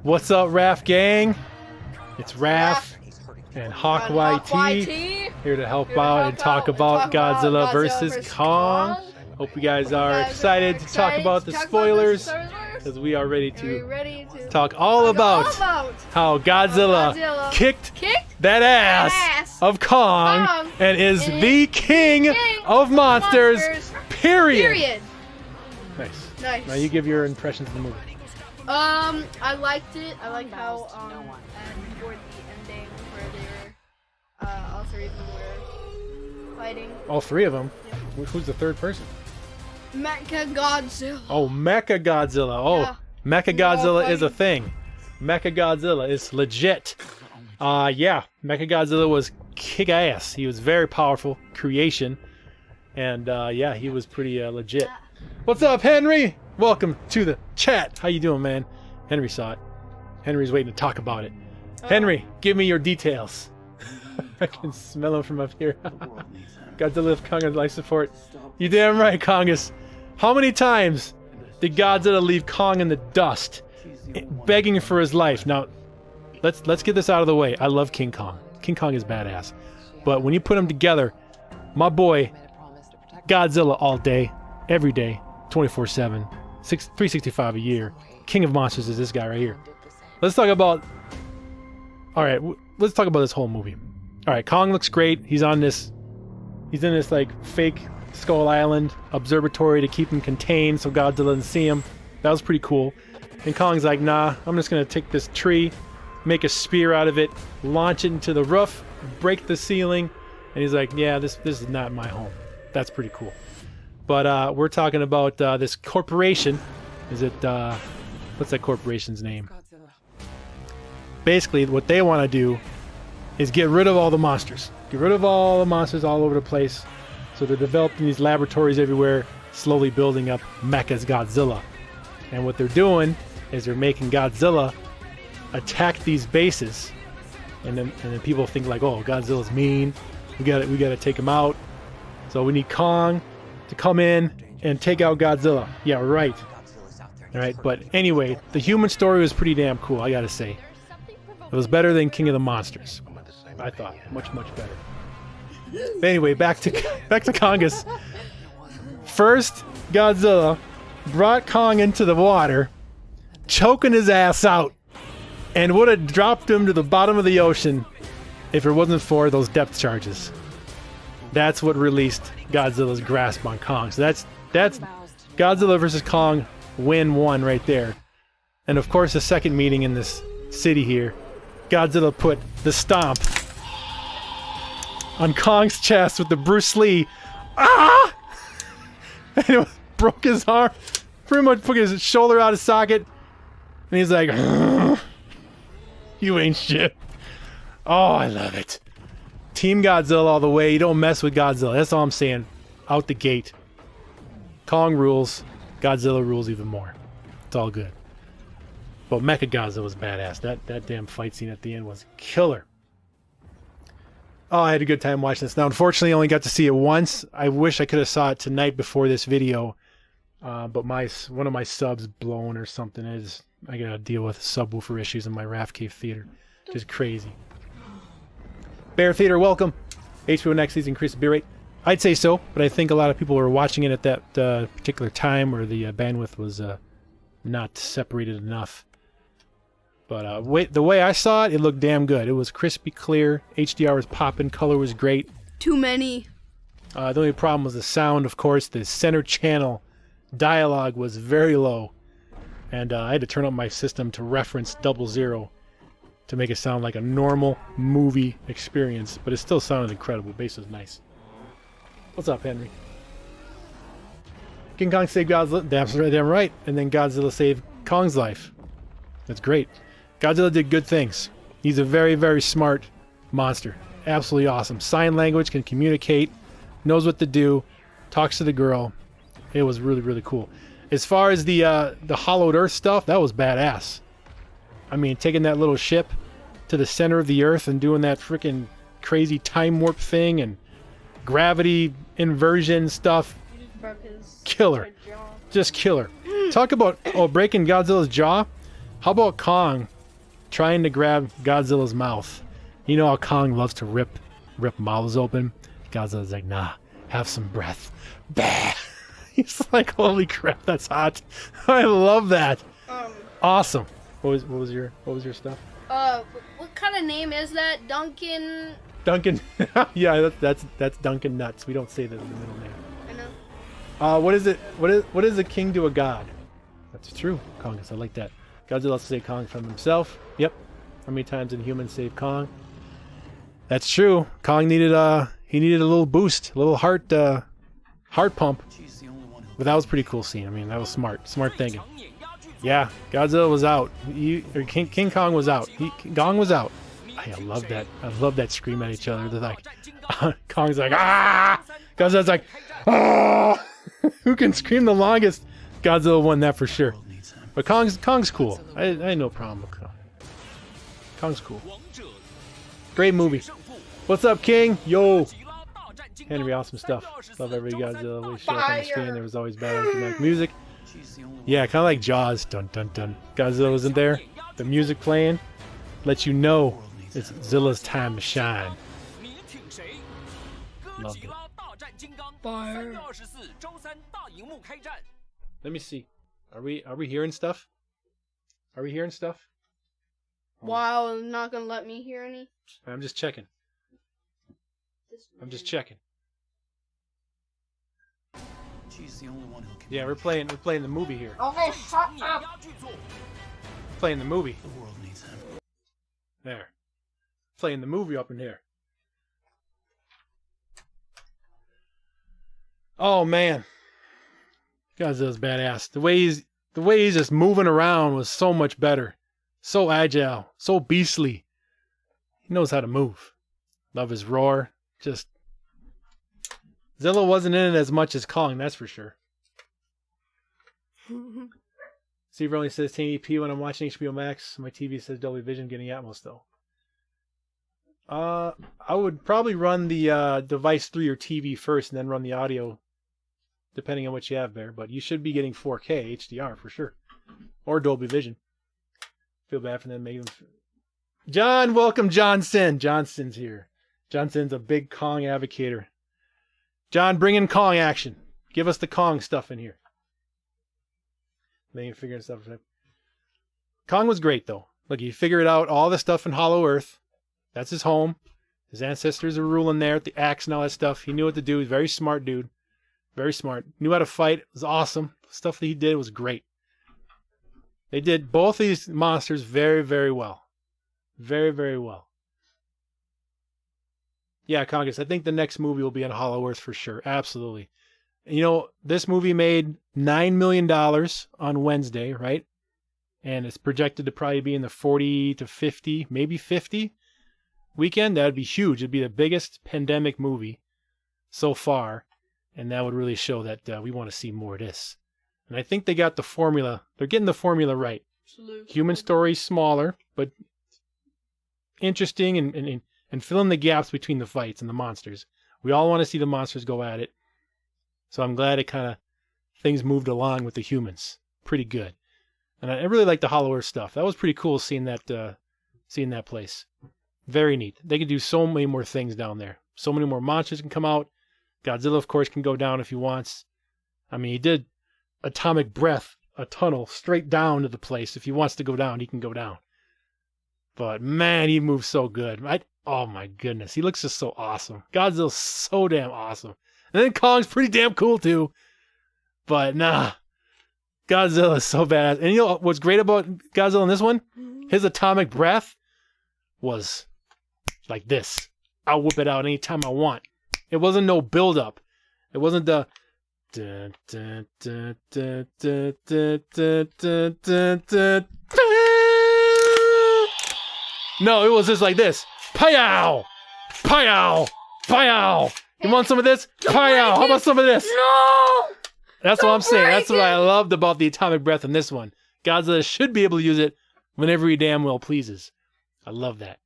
What's up, Raf Gang? It's Raf and Hawk YT here to help out and talk about Godzilla vs. Kong. Hope you guys are excited to talk about the spoilers, because we are ready to talk all about how Godzilla kicked that ass of Kong and is the king of monsters, period. Nice. Now you give your impressions of the movie. I liked it. I like how toward the ending where they were all three of them were fighting. All three of them? Yep. Who's the third person? Mecha Godzilla. Oh, Mecha Godzilla. Oh, yeah. Mecha Godzilla is a thing. Mecha Godzilla is legit. Yeah, Mecha Godzilla was kick-ass. He was very powerful creation, and yeah, he was pretty legit. What's up, Henry? Welcome to the chat. How you doing, man? Henry saw it. Henry's waiting to talk about it. Henry, give me your details. I can smell him from up here. Godzilla, Kong, and life support. You damn right, Kongus. How many times did Godzilla leave Kong in the dust, begging for his life? Now, let's get this out of the way. I love King Kong. King Kong is badass. But when you put them together, my boy, Godzilla all day, every day, 24/7, 365 a year. King of monsters is this guy right here. Let's talk about... Alright, let's talk about this whole movie. Alright, Kong looks great. He's in this like fake Skull Island observatory to keep him contained so Godzilla doesn't see him. That was pretty cool. And Kong's like, nah, I'm just gonna take this tree, make a spear out of it, launch it into the roof, break the ceiling, and he's like, yeah, this is not my home. That's pretty cool. But we're talking about this corporation. Is it, what's that corporation's name? Godzilla. Basically, what they want to do is get rid of all the monsters. Get rid of all the monsters all over the place. So they're developing these laboratories everywhere, slowly building up Mecha's Godzilla. And what they're doing is they're making Godzilla attack these bases. And then people think like, oh, Godzilla's mean. We gotta take him out. So we need Kong to come in and take out Godzilla. Yeah, right. Alright, but anyway, the human story was pretty damn cool, I gotta say. It was better than King of the Monsters. I thought. Much better. But anyway, back to Kongus. First, Godzilla brought Kong into the water, choking his ass out, and would have dropped him to the bottom of the ocean if it wasn't for those depth charges. That's what released Godzilla's grasp on Kong. So that's Godzilla versus Kong win one right there. And of course, the second meeting in this city here, Godzilla put the stomp on Kong's chest with the Bruce Lee. Ah! And it broke his arm. Pretty much put his shoulder out of socket. And he's like, you ain't shit. Oh, I love it. Team Godzilla all the way. You don't mess with Godzilla. That's all I'm saying. Out the gate. Kong rules. Godzilla rules even more. It's all good. But Mecha Godzilla was badass. That damn fight scene at the end was killer. Oh, I had a good time watching this. Now, unfortunately, I only got to see it once. I wish I could have saw it tonight before this video. But one of my subs blown or something. I gotta deal with subwoofer issues in my Rafcave theater. Just crazy. Bear Theater, welcome. HBO Next season increased the bill rate. I'd say so, but I think a lot of people were watching it at that particular time where the bandwidth was not separated enough. But the way I saw it, it looked damn good. It was crispy clear. HDR was popping. Color was great. Too many. The only problem was the sound, of course. The center channel dialogue was very low. And I had to turn up my system to reference 00 to make it sound like a normal movie experience. But it still sounded incredible. Bass was nice. What's up, Henry? King Kong saved Godzilla. Damn right. And then Godzilla saved Kong's life. That's great. Godzilla did good things. He's a very, very smart monster. Absolutely awesome. Sign language, can communicate, knows what to do, talks to the girl. It was really, really cool. As far as the hollowed earth stuff, that was badass. I mean, taking that little ship to the center of the earth and doing that freaking crazy time warp thing and gravity inversion stuff. Killer. Just killer. Talk about breaking Godzilla's jaw. How about Kong trying to grab Godzilla's mouth? You know how Kong loves to rip mouths open? Godzilla's like, nah, have some breath. Bah! He's like, holy crap, that's hot. I love that. Awesome. What was your stuff? What kind of name is that? Duncan. Yeah, that's Duncan Nuts. We don't say that in the middle name. I know. What is it? What is a king to a god? That's true. Kong is. I like that. Godzilla saved Kong from himself. Yep. How many times did humans save Kong? That's true. Kong needed a little boost, a little heart pump. But that was a pretty cool scene. I mean, that was smart thinking. Yeah, Godzilla was out. King Kong was out. Kong was out. I love that. I love that scream at each other. They're like, Kong's like, ah! Godzilla's like, ah! Who can scream the longest? Godzilla won that for sure. But Kong's cool. I had no problem with Kong. Kong's cool. Great movie. What's up, King? Yo! Henry, awesome stuff. Love every Godzilla always show up on the screen. There was always bad dramatic music. Yeah, kind of like Jaws. Dun dun dun. Godzilla wasn't there. The music playing lets you know it's Zilla's time to shine. Loved it. Fire. Let me see. Are we hearing stuff? Are we hearing stuff? Wow, not gonna let me hear any. I'm just checking. I'm just checking. Yeah, we're playing the movie here. Okay, shut up. Playing the movie. There. Playing the movie up in here. Oh man. Godzilla's badass. The way he's just moving around was so much better. So agile, so beastly. He knows how to move. Love his roar. Just Zilla wasn't in it as much as Kong, that's for sure. Steve only says 1080p when I'm watching HBO Max. My TV says Dolby Vision, getting Atmos though. I would probably run the device through your TV first and then run the audio, depending on what you have there. But you should be getting 4K HDR for sure, or Dolby Vision. Feel bad for them making them. John, welcome, Johnson. Johnson's here. Johnson's a big Kong advocator. John, bring in Kong action. Give us the Kong stuff in here. Then you figure stuff out. Kong was great though. Look, he figured out all the stuff in Hollow Earth. That's his home. His ancestors are ruling there with the axe and all that stuff. He knew what to do. He's a very smart dude. Very smart. Knew how to fight. It was awesome. The stuff that he did was great. They did both these monsters very, very well. Very, very well. Yeah, Congress, I think the next movie will be on Hollow Earth for sure. Absolutely. You know, this movie made $9 million on Wednesday, right? And it's projected to probably be in the 40 to 50, maybe 50 weekend. That would be huge. It'd be the biggest pandemic movie so far. And that would really show that we want to see more of this. And I think they got the formula. They're getting the formula right. Absolutely. Human story smaller, but interesting and fill in the gaps between the fights and the monsters. We all want to see the monsters go at it. So I'm glad it kind of things moved along with the humans. Pretty good. And I really like the Hollow Earth stuff. That was pretty cool seeing that place. Very neat. They can do so many more things down there. So many more monsters can come out. Godzilla, of course, can go down if he wants. I mean, he did atomic breath, a tunnel straight down to the place. If he wants to go down, he can go down. But man, he moves so good. Oh my goodness, he looks just so awesome. Godzilla's so damn awesome. And then Kong's pretty damn cool too. But nah, Godzilla is so badass. And you know what's great about Godzilla in this one? His atomic breath was like this. I'll whip it out anytime I want. It wasn't no build-up. It wasn't the... No, it was just like this. Pow! Pow! Pow! You want some of this? Pow! How about some of this? No! That's what I'm saying. That's what I loved about the atomic breath in this one. Godzilla should be able to use it whenever he damn well pleases. I love that.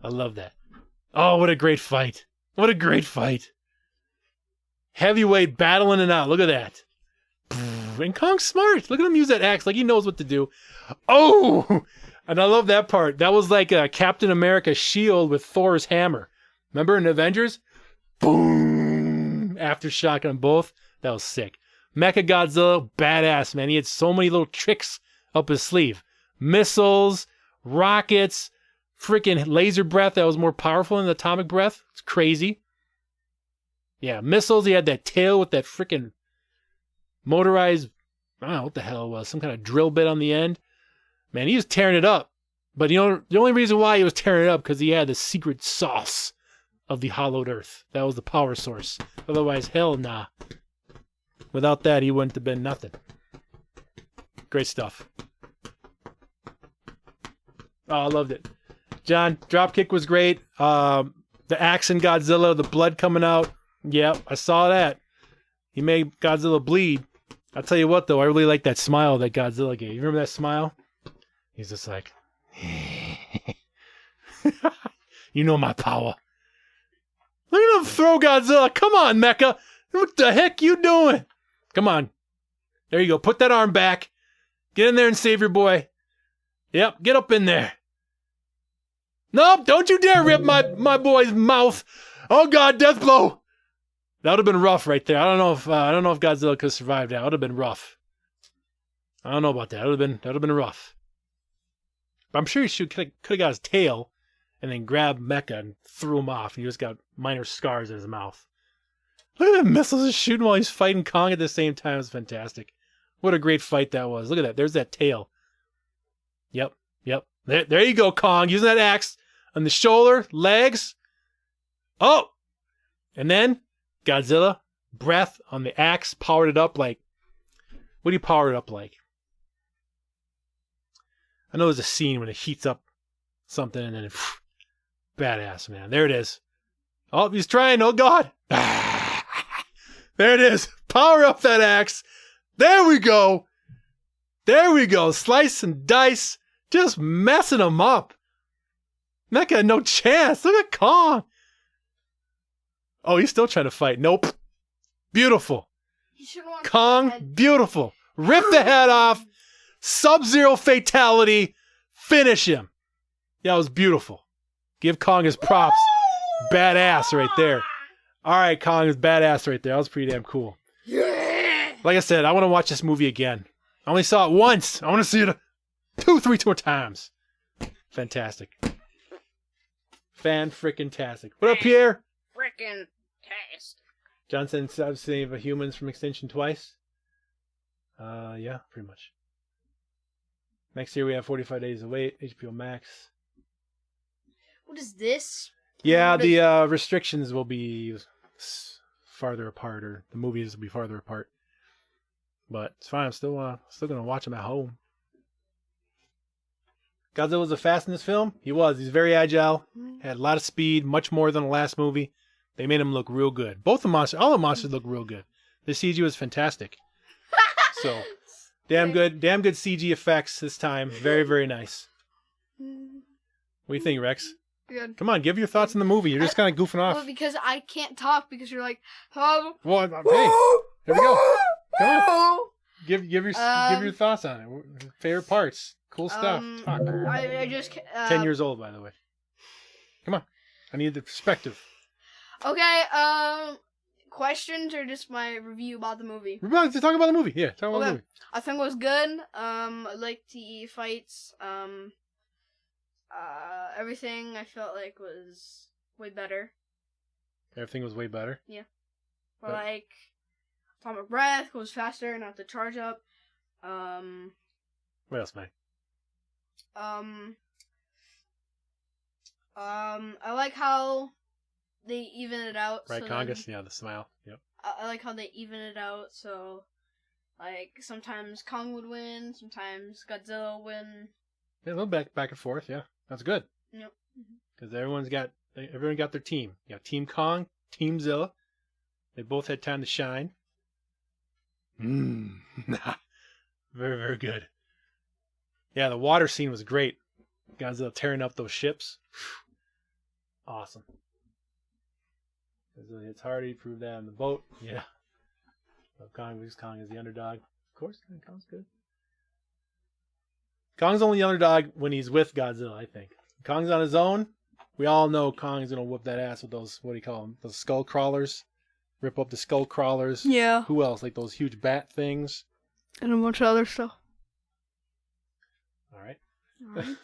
I love that. Oh, what a great fight. What a great fight. Heavyweight battling it out. Look at that. And Kong's smart. Look at him use that axe like he knows what to do. Oh! And I love that part. That was like a Captain America shield with Thor's hammer. Remember in Avengers? Boom! Aftershock on both. That was sick. Mechagodzilla, badass, man. He had so many little tricks up his sleeve. Missiles, rockets, freaking laser breath that was more powerful than the atomic breath. It's crazy. Yeah, missiles. He had that tail with that freaking motorized, I don't know what the hell it was, some kind of drill bit on the end. Man, he was tearing it up. But you know, the only reason why he was tearing it up because he had the secret sauce of the hollowed earth. That was the power source. Otherwise, hell nah. Without that, he wouldn't have been nothing. Great stuff. Oh, I loved it. John, dropkick was great. The axe in Godzilla, the blood coming out. Yep, I saw that. He made Godzilla bleed. I'll tell you what, though, I really like that smile that Godzilla gave. You remember that smile? He's just like, you know my power. Look at him throw Godzilla. Come on, Mecha. What the heck you doing? Come on. There you go. Put that arm back. Get in there and save your boy. Yep, get up in there. Nope, don't you dare rip my boy's mouth. Oh God, death blow. That would have been rough right there. I don't know if Godzilla could survive that. That would have been rough. I don't know about that. That would have been rough. But I'm sure he could have got his tail and then grabbed Mecha and threw him off. He just got minor scars in his mouth. Look at the missiles he's shooting while he's fighting Kong at the same time. It's fantastic. What a great fight that was. Look at that. There's that tail. Yep. There you go, Kong. Using that axe on the shoulder, legs. Oh! And then Godzilla, breath on the axe, powered it up like... What do you power it up like? I know there's a scene when it heats up something and then it... Badass, man. There it is. Oh, he's trying. Oh, God. There it is. Power up that axe. There we go. There we go. Slice and dice. Just messing him up. Mecha had no chance. Look at Kong. Oh, he's still trying to fight. Nope. Beautiful. Kong, beautiful. Rip the head off. Sub-Zero fatality. Finish him. That was beautiful. Give Kong his props. Badass right there. All right, Kong is badass right there. That was pretty damn cool. Yeah. Like I said, I want to watch this movie again. I only saw it once. I want to see it 2-3 more times. Fantastic. Fan-frickin-tastic. What up, Pierre? Frickin-tastic. Johnson said save humans from extinction twice. Yeah, pretty much. Next year we have 45 days to wait. HBO Max. What is this? Yeah, the restrictions will be farther apart, or the movies will be farther apart. But it's fine. I'm still gonna watch them at home. Godzilla was fast in this film. He was. He's very agile. Had a lot of speed, much more than the last movie. They made him look real good. Both the monsters, all the monsters look real good. The CG was fantastic. So, damn good CG effects this time. Very, very nice. What do you think, Rex? Good. Come on, give your thoughts on the movie. You're just kind of goofing off. Well, because I can't talk because you're like, oh. Well, hey, here we go. Come on. Give your thoughts on it. Favorite parts. Cool stuff. Talk. I just 10 years old, by the way. Come on. I need the perspective. Okay, questions or just my review about the movie? We're about to talk about the movie. Yeah, talk about the movie. I think it was good. I liked the fights. Everything I felt like was way better. Everything was way better? Yeah. But like, atomic breath goes faster, not to charge up. What else, Mike? I like how they even it out. Right, so Congus? Yeah, the smile. Yep. I like how they even it out, so like sometimes Kong would win, sometimes Godzilla would win. Yeah, a little back and forth, yeah. That's good. Yep. Because everyone got their team. You got Team Kong, Team Zilla. They both had time to shine. Very, very good. Yeah, the water scene was great. Godzilla tearing up those ships. Awesome. Godzilla hits Hardy, proved that on the boat. Yeah. Kong is the underdog. Of course. Kong's good. Kong's only underdog when he's with Godzilla, I think. Kong's on his own. We all know Kong's gonna whoop that ass with those, what do you call them? Those skull crawlers. Rip up the skull crawlers. Yeah. Who else? Like those huge bat things. And a bunch of other stuff. Alright. Alright.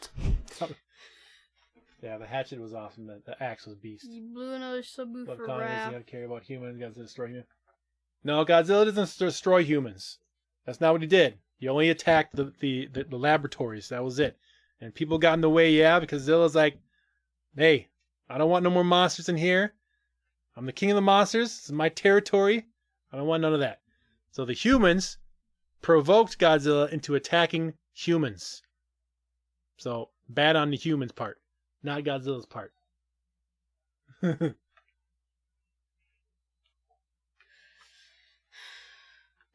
Yeah, the hatchet was awesome. The axe was beast. You blew another subwoofer But for Kong Raf. doesn't gotta care about humans. Gotta destroy humans. No, Godzilla doesn't destroy humans. That's not what he did. He only attacked the laboratories. That was it. And people got in the way, yeah, because Zilla's like, hey, I don't want no more monsters in here. I'm the king of the monsters. This is my territory. I don't want none of that. So the humans provoked Godzilla into attacking humans. So bad on the humans' part, not Godzilla's part.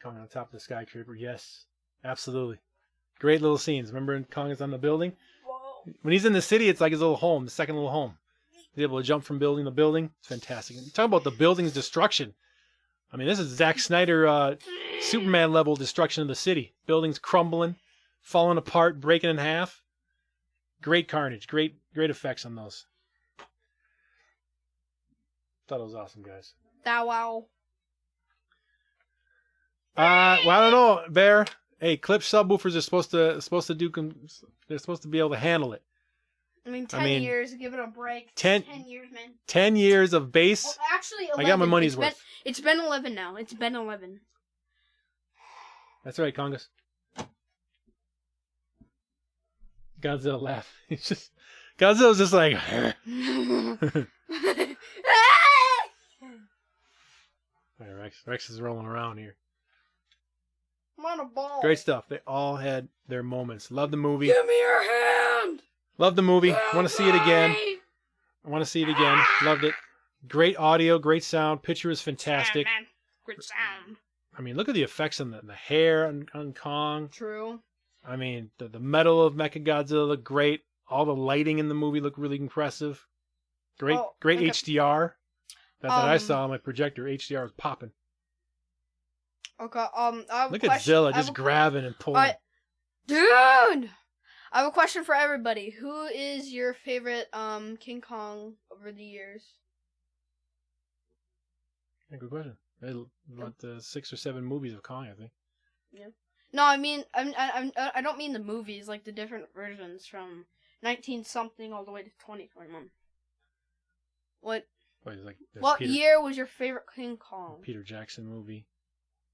Kong on top of the skyscraper, yes, absolutely. Great little scenes. Remember when Kong is on the building? Whoa. When he's in the city, it's like his little home, the second little home. He's able to jump from building to building. It's fantastic. And talk about the building's destruction. I mean, this is Zack Snyder, Superman level destruction of the city. Buildings crumbling, falling apart, breaking in half. Great carnage. Great effects on those. Thought it was awesome, guys. Wow. Well, I don't know, Bear. Hey, clip subwoofers are supposed to do. They're supposed to be able to handle it. I mean, 10 years. Give it a break. 10 years, man. 10 years of bass. Well, actually, 11. I got my money's worth. It's been 11 now. It's been 11. That's right, Congus. Godzilla laugh. Godzilla's just like. Alright, Rex is rolling around here. I'm on a ball. Great stuff. They all had their moments. Love the movie. Give me your hand. Love the movie. Want to see it again. I want to see it again. Loved it. Great audio, great sound. Picture is fantastic. Man. Great sound. I mean, look at the effects on the hair on Kong. True. I mean, the metal of Mechagodzilla looked great. All the lighting in the movie looked really impressive. Great HDR. That I saw on my projector. HDR was popping. Okay. I have look a at Zilla just grabbing and pulling. Dude, I have a question for everybody. Who is your favorite King Kong over the years? Yeah, good question. About 6 or 7 movies of Kong, I think. Yeah. No, I mean, I don't mean the movies, like the different versions from 19 something all the way to 2021. What? Wait, what year was your favorite King Kong? Peter Jackson movie.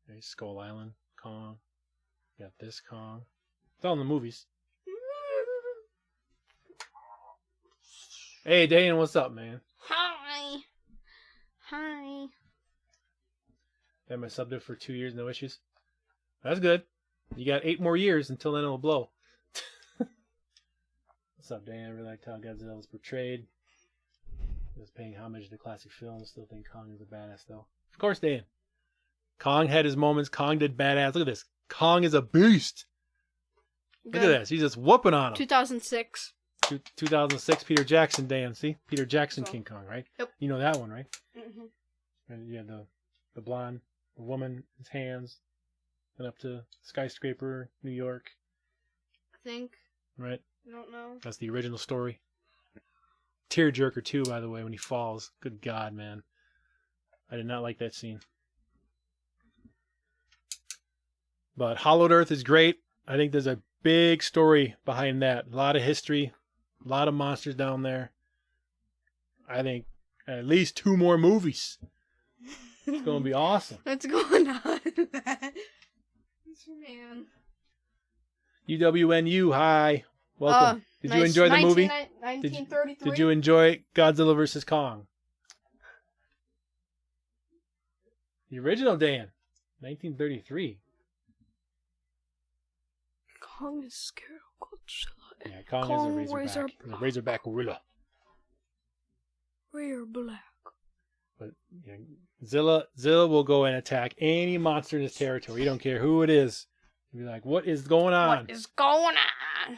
Okay, Skull Island, Kong. You got this Kong. It's all in the movies. Hey, Dane, what's up, man? Hi. Had my sub there for 2 years, no issues. That's good. You got 8 more years until then it'll blow. What's up, Dan? I really liked how Godzilla was portrayed. Just paying homage to classic films. Still think Kong is a badass, though. Of course, Dan. Kong had his moments. Kong did badass. Look at this. Kong is a beast. Good. Look at this. He's just whooping on him. 2006. 2006, Peter Jackson, Dan. See? Peter Jackson, So, King Kong, right? Yep. You know that one, right? Mm-hmm. And you had the blonde woman, his hands, and up to skyscraper, New York. I think. Right? I don't know. That's the original story. Tearjerker, too, by the way, when he falls. Good God, man. I did not like that scene. But Hollowed Earth is great. I think there's a big story behind that. A lot of history. A lot of monsters down there. I think at least 2 more movies. It's going to be awesome. What's going on? Man. UWNU, hi. Welcome. Did you enjoy the movie? 1933. Did you enjoy Godzilla vs. Kong? The original, Dan. 1933. Kong is scared of Godzilla. Yeah, Kong is a razorback. He's a razorback gorilla. Rare black. But yeah, Zilla will go and attack any monster in his territory. He don't care who it is. He'll be like, what is going on? What is going on?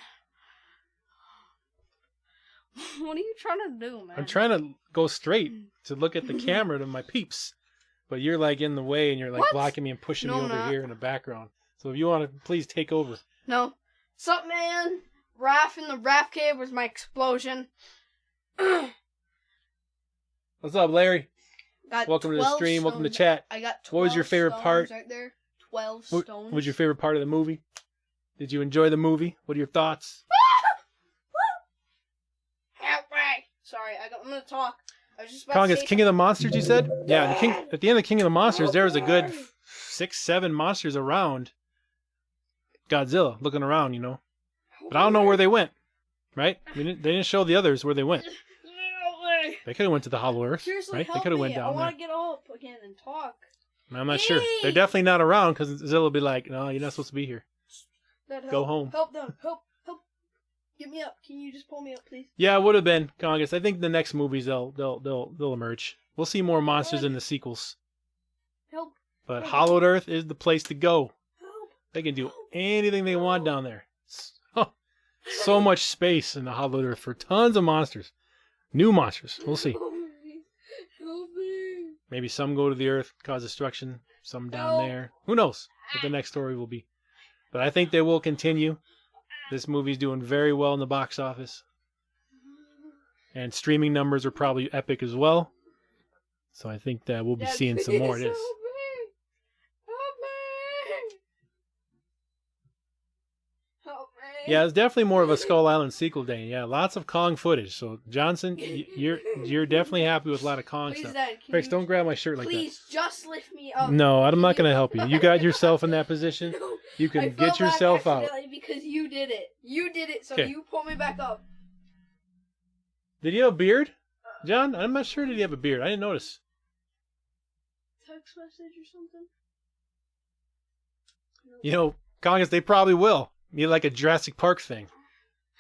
What are you trying to do, man? I'm trying to go straight to look at the camera to my peeps. But you're like in the way and you're like blocking me and pushing me over here in the background. So if you want to, please take over. No. Sup, man? Raf in the Rafcave was my explosion. What's up, Larry? Got Welcome to the 12 stream. Welcome to stones. chat. I got 12 What was your favorite stones part? right there. 12 What stones. was your favorite part of the movie? Did you enjoy the movie? What are your thoughts? Sorry, I'm gonna talk. I was just about Kong is to say King of the Monsters, you said? Yeah, at the end of King of the Monsters, there was a good 6, 7 monsters around Godzilla, looking around, you know. But I don't know where they went, right? They didn't show the others where they went. They could have went to the Hollow Earth, Seriously, right? They help could have me. went down I want there. to get up again and talk. I'm not sure. They're definitely not around because Zilla will be like, no, you're not supposed to be here. Dad, Go home. Help them. Help. Get me up. Can you just pull me up, please? Yeah, it would have been Congress. I think the next movies they'll emerge. We'll see more monsters in the sequels. Help. But Hollowed Earth is the place to go. Help. They can do anything they want down there. So much space in the Hollowed Earth for tons of monsters. New monsters. We'll see. Help me. Maybe some go to the Earth, cause destruction. Some down there. Who knows what the next story will be. But I think they will continue. This movie's doing very well in the box office. And streaming numbers are probably epic as well. So I think that we'll be seeing some more of this. Help me. Yeah, it's definitely more of a Skull Island sequel, Dane. Yeah, lots of Kong footage. So Johnson, you're definitely happy with a lot of Kong Please, stuff. Dad, Rex, don't grab my shirt like please just lift me that. up. No, I'm not gonna help you. You got yourself in that position. No, You I can fell get yourself back out. accidentally because you did it. You did it, so Okay. you pull me back up. Did he have a beard, John? I'm not sure. Did he have a beard? I didn't notice. Text message or something? No. You know, Congress, they probably will. Be like a Jurassic Park thing.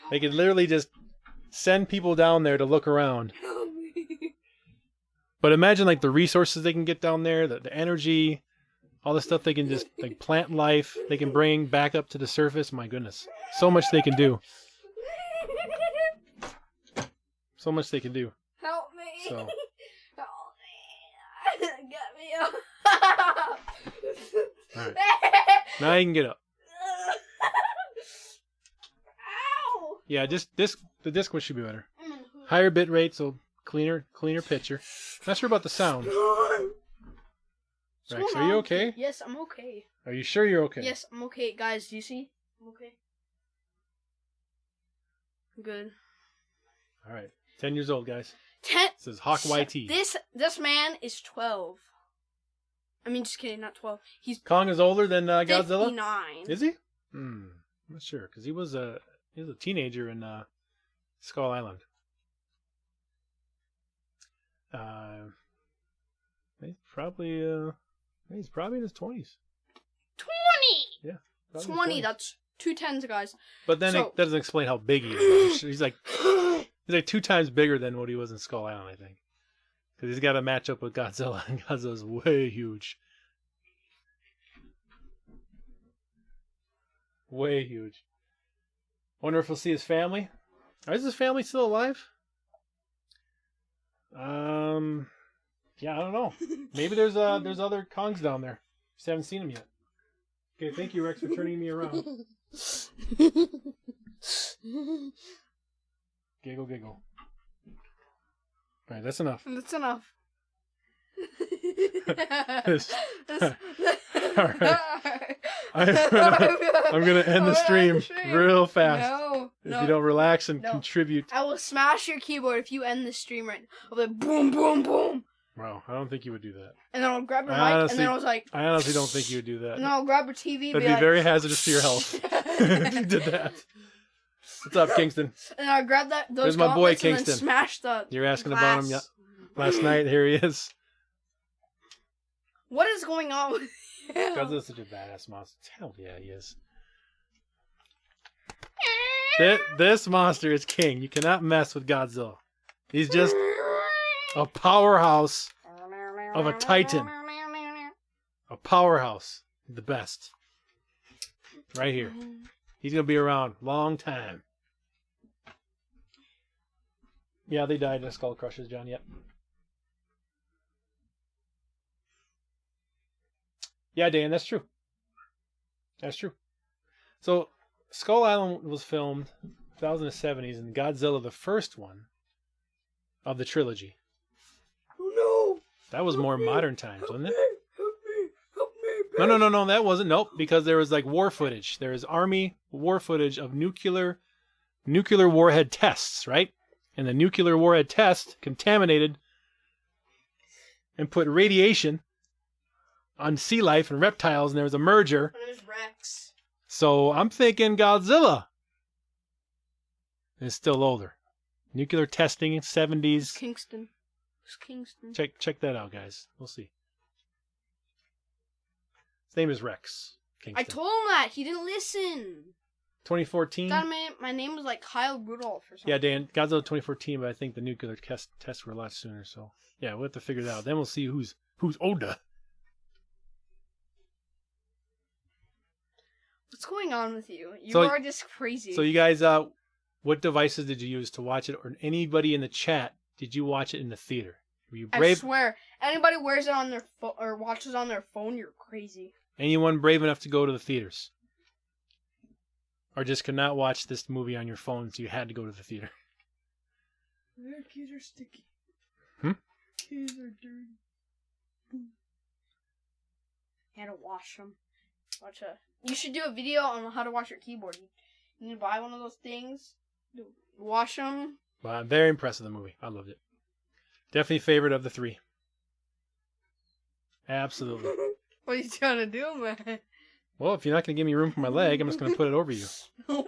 They could literally just send people down there to look around. Help me. But imagine like the resources they can get down there, the energy, all the stuff they can just like plant life, they can bring back up to the surface. My goodness. So much they can do. So much they can do. Help me. So. Help me. Get me up. All right. Now you can get up. Ow. Yeah, the disc one should be better. Higher bit rate, so cleaner picture. Not sure about the sound. Rex, are you okay? Yes, I'm okay. Are you sure you're okay? Yes, I'm okay. Guys, do you see? I'm okay. Good. All right. 10 years old, guys. 10. This is Hawk YT. This man is 12. I mean, just kidding, not 12. He's Kong is older than Godzilla? 59. Is he? I'm not sure, because he was a teenager in Skull Island. He's probably in his 20s. 20! Yeah. probably in his 20, 20s. that's 2 10s, guys. But then So- it doesn't explain how big he is. He's like 2 times bigger than what he was in Skull Island, I think. Because he's got to match up with Godzilla, and Godzilla's way huge. Way huge. Wonder if we'll see his family. Is his family still alive? Yeah, I don't know. Maybe there's other Kongs down there. Just haven't seen them yet. Okay, thank you, Rex, for turning me around. Giggle, giggle. All right, that's enough. That's enough. All right. I'm gonna end the stream real fast. No, If you don't relax and No. contribute. I will smash your keyboard if you end the stream right now. I'll be like, boom, boom, boom. Wow, I don't think you would do that. And then I'll grab your I mic, and then I was like, I honestly don't think you would do that. and then I'll grab your TV, That'd be like, very hazardous to your health if you did that. What's up, Kingston? And I'll grab those There's my boy, gauntlets and then Kingston. smash the You're asking glass. about him last night. Here he is. What is going on with you? Godzilla's such a badass monster. Hell yeah, he is. This monster is king. You cannot mess with Godzilla. He's just a powerhouse of a titan. A powerhouse. The best. Right here. He's going to be around long time. Yeah, they died in the Skull Crushers, John. Yep. Yeah, Dan, that's true. That's true. So, Skull Island was filmed 2070s, and Godzilla, the first one of the trilogy. Oh no! That was more modern times, wasn't it? Help me! No, that wasn't. Nope, because there was like war footage. There is Army war footage of nuclear warhead tests, right? And the nuclear warhead test contaminated and put radiation on sea life and reptiles, and there was a merger. And there's Rex. So I'm thinking Godzilla is still older. Nuclear testing in 70s. Kingston. It's Kingston. Check that out, guys. We'll see. His name is Rex Kingston. I told him that. He didn't listen. 2014. Thought my name was like Kyle Rudolph or something. Yeah, Dan. Godzilla 2014, but I think the nuclear tests were a lot sooner. So yeah, we'll have to figure that out. Then we'll see who's older. What's going on with you? You So- are just crazy. So you guys, what devices did you use to watch it, or anybody in the chat? Did you watch it in the theater? Were you I brave? swear, anybody wears it on their or watches on their phone, you're crazy. Anyone brave enough to go to the theaters? Or just could not watch this movie on your phone, so you had to go to the theater? Their keys are sticky. Hmm? Keys are dirty. You had to wash them. You should do a video on how to wash your keyboard. You need to buy one of those things. Wash them. Well, I'm very impressed with the movie. I loved it. Definitely favorite of the three. Absolutely. What are you trying to do, man? Well, if you're not going to give me room for my leg, I'm just going to put it over you. No.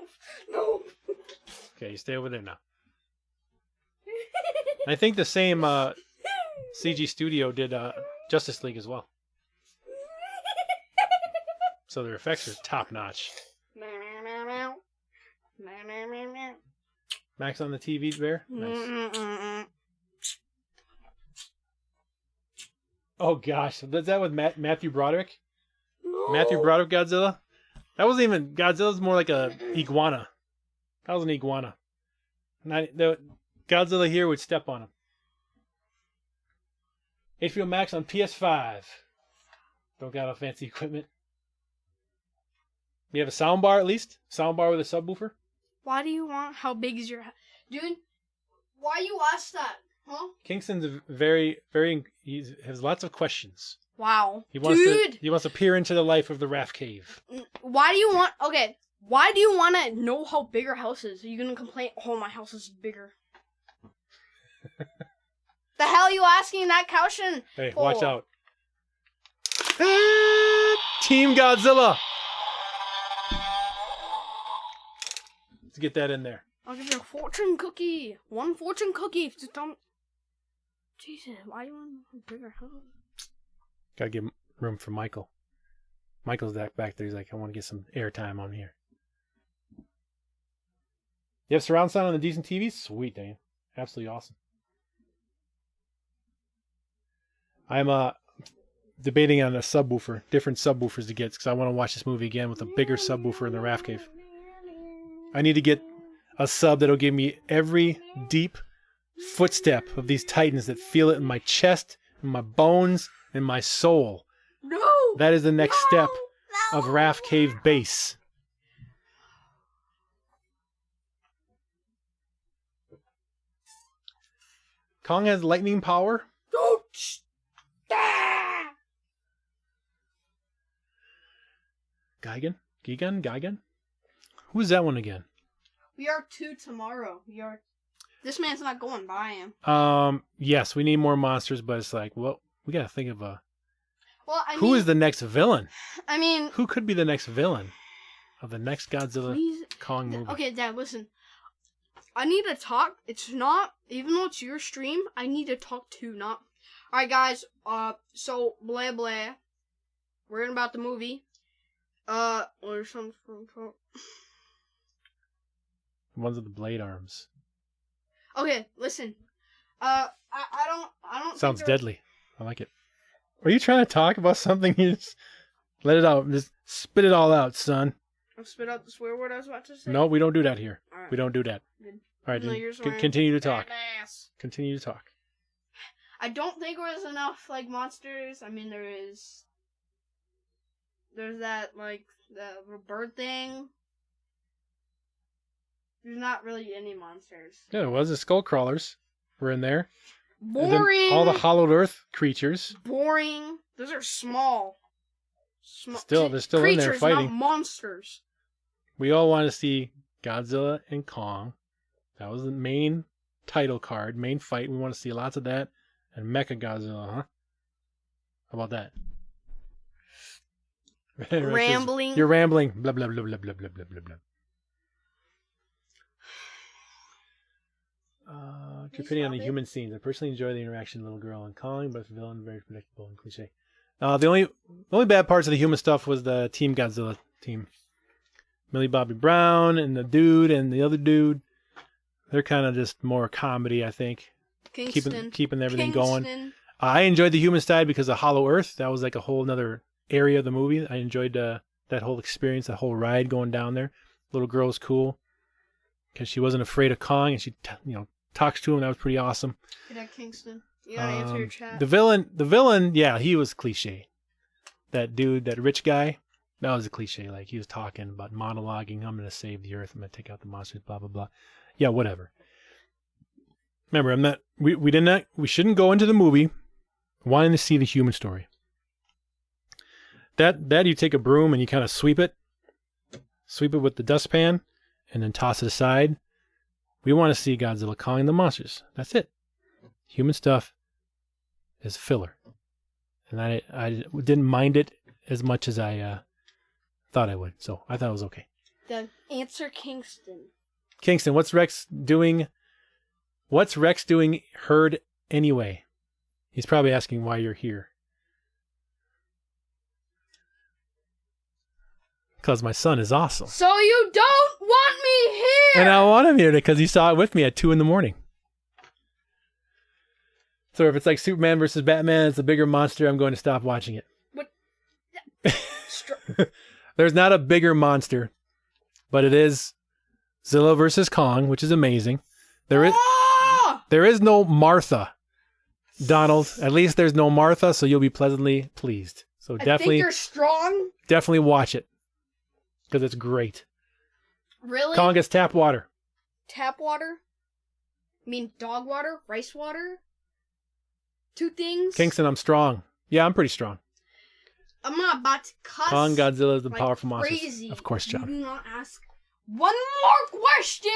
Okay, you stay over there now. I think the same CG studio did Justice League as well. So their effects are top notch. Max on the TV, Bear? Nice. Oh gosh, is that with Matthew Broderick? No. Matthew Broderick Godzilla? That wasn't even Godzilla's more like a iguana. That was an iguana. Godzilla here would step on him. HBO Max on PS5. Don't got no fancy equipment. You have a soundbar at least? Soundbar with a subwoofer? Why do you want? How big is your dude? Why you ask that? Huh? Kingston's very. He has lots of questions. Wow, He wants dude. He wants to peer into the life of the Rafcave. Why do you want? Okay, why do you want to know how big your house is? Are you gonna complain? Oh, my house is bigger. The hell are you asking that question? Hey, for? watch out! Team Godzilla. Let's get that in there. I'll give you a fortune cookie. One fortune cookie. Just don't. Jesus, why do you want a bigger house? Gotta give room for Michael. Michael's back there. He's like, I want to get some airtime on here. You have surround sound on the decent TV? Sweet, Dane. Absolutely awesome. I'm debating on a subwoofer, different subwoofers to get, because I want to watch this movie again with a bigger subwoofer in the Rafcave. I need to get a sub that'll give me every deep footstep of these titans that feel it in my chest, in my bones, in my soul. No. That is the next step of Rafcave base. Kong has lightning power. Don't. Gigan? Who's that one again? We are 2 tomorrow. This man's not going by him. Yes, we need more monsters, but it's like, well, we gotta think of who is the next villain? I mean, who could be the next villain of the next Godzilla Kong movie? Okay, Dad, listen. I need to talk. It's not, even though it's your stream, I need to talk to, not. Alright, guys, so, blah, blah. We're in about the movie. Or some. The ones with the blade arms. Okay, listen. I don't. Sounds think there- deadly. I like it. Are you trying to talk about something? You just let it out. Just spit it all out, son. I'll spit out the swear word I was about to say. No, we don't do that here. All right. We don't do that. Good. All right, No, then you're swearing. continue to talk. Badass. Continue to talk. I don't think there's enough, like, monsters. I mean, there is. There's that, like, The bird thing. There's not really any monsters. Yeah, it was. The skull crawlers were in there. Boring. All the hollowed earth creatures. Boring. Those are small. They're still in there fighting. Not monsters. We all want to see Godzilla and Kong. That was the main title card, main fight. We want to see lots of that. And Mecha Godzilla, huh? How about that? Rambling. You're rambling. Blah, blah, blah, blah, blah, blah, blah, blah. Depending on the human scenes, I personally enjoy the interaction of the little girl and Kong, but the villain very predictable and cliche. The only bad parts of the human stuff was the Team Godzilla team. Millie Bobby Brown and the dude and the other dude. They're kind of just more comedy, I think. Keeping everything going. I enjoyed the human side because of Hollow Earth. That was like a whole other area of the movie. I enjoyed that whole experience, that whole ride going down there. Little girl was cool because she wasn't afraid of Kong, and she talks to him. That was pretty awesome. Kingston, you gotta answer your chat. The villain, yeah, he was cliche. That dude, that rich guy, that was a cliche. Like, he was talking about monologuing. I'm gonna save the earth. I'm gonna take out the monsters. Blah blah blah. Yeah, whatever. Remember, we shouldn't go into the movie wanting to see the human story. That you take a broom and you kind of sweep it with the dustpan, and then toss it aside. We want to see Godzilla calling the monsters. That's it. Human stuff is filler, and I didn't mind it as much as I thought I would. So I thought it was okay. The answer, Kingston. Kingston, what's Rex doing? What's Rex doing heard anyway? He's probably asking why you're here. Because my son is awesome. So you don't want me here! And I want him here because he saw it with me at 2 a.m. So if it's like Superman versus Batman, it's a bigger monster, I'm going to stop watching it. What? There's not a bigger monster, but it is Zilla versus Kong, which is amazing. There is no Martha, Donald. At least there's no Martha, so you'll be pleasantly pleased. So I think you're strong. Definitely watch it because it's great. Really? Kong gets tap water. Tap water? I mean dog water? Rice water? 2 things? Kingston, I'm strong. Yeah, I'm pretty strong. I'm not about to cuss. Kong Godzilla is the like powerful monster. Crazy. Of course, John. You do not ask one more question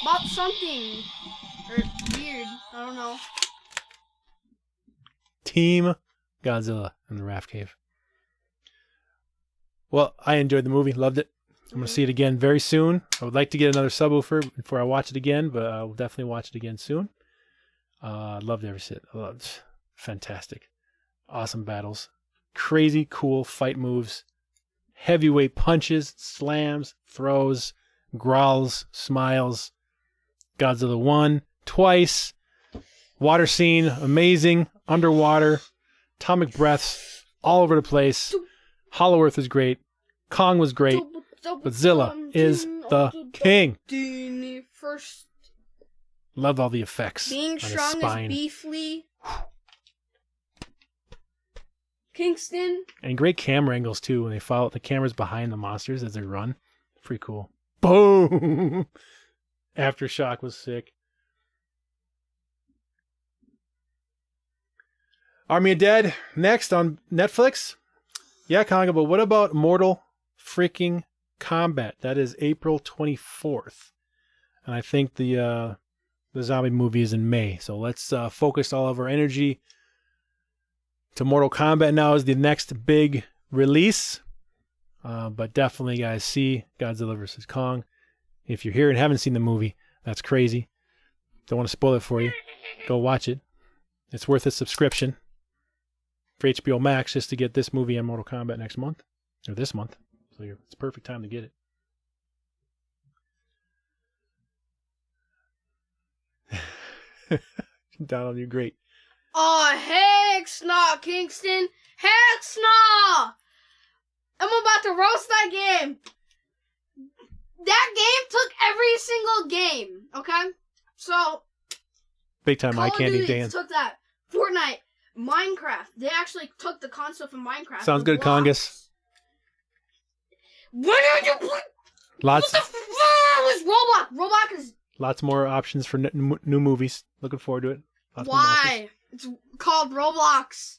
about something. Or weird. I don't know. Team Godzilla in the Raf Cave. Well, I enjoyed the movie. Loved it. I'm going to see it again very soon. I would like to get another subwoofer before I watch it again, but I will definitely watch it again soon. Loved every sit. Loved. Fantastic. Awesome battles. Crazy cool fight moves. Heavyweight punches, slams, throws, growls, smiles. Godzilla won twice. Water scene, amazing. Underwater. Atomic breaths all over the place. Hollow Earth is great. Kong was great. But Zilla is the king. First, love all the effects. being on his strong spine. is beefly. Kingston. And great camera angles too when they follow the cameras behind the monsters as they run. Pretty cool. Boom! Aftershock was sick. Army of Dead next on Netflix. Yeah, Conga, but what about Mortal freaking Kombat? That is April 24th. And I think the zombie movie is in May. So let's focus all of our energy to Mortal Kombat now is the next big release. But definitely, guys, see Godzilla vs. Kong. If you're here and haven't seen the movie, that's crazy. Don't want to spoil it for you. Go watch it. It's worth a subscription for HBO Max just to get this movie and Mortal Kombat next month. Or this month. So it's a perfect time to get it. Donald, you're great. Oh, heck nah, Kingston. Heck nah. I'm about to roast that game. That game took every single game, okay? So, Big time eye candy, Call of Duty Dan. took that. Fortnite, Minecraft. They actually took the concept of Minecraft. Sounds the good, blocks. Congus. When did you play? Lots. What the fuck was Roblox? Roblox is. Lots more options for new movies. Looking forward to it. Lots more Why? It's called Roblox.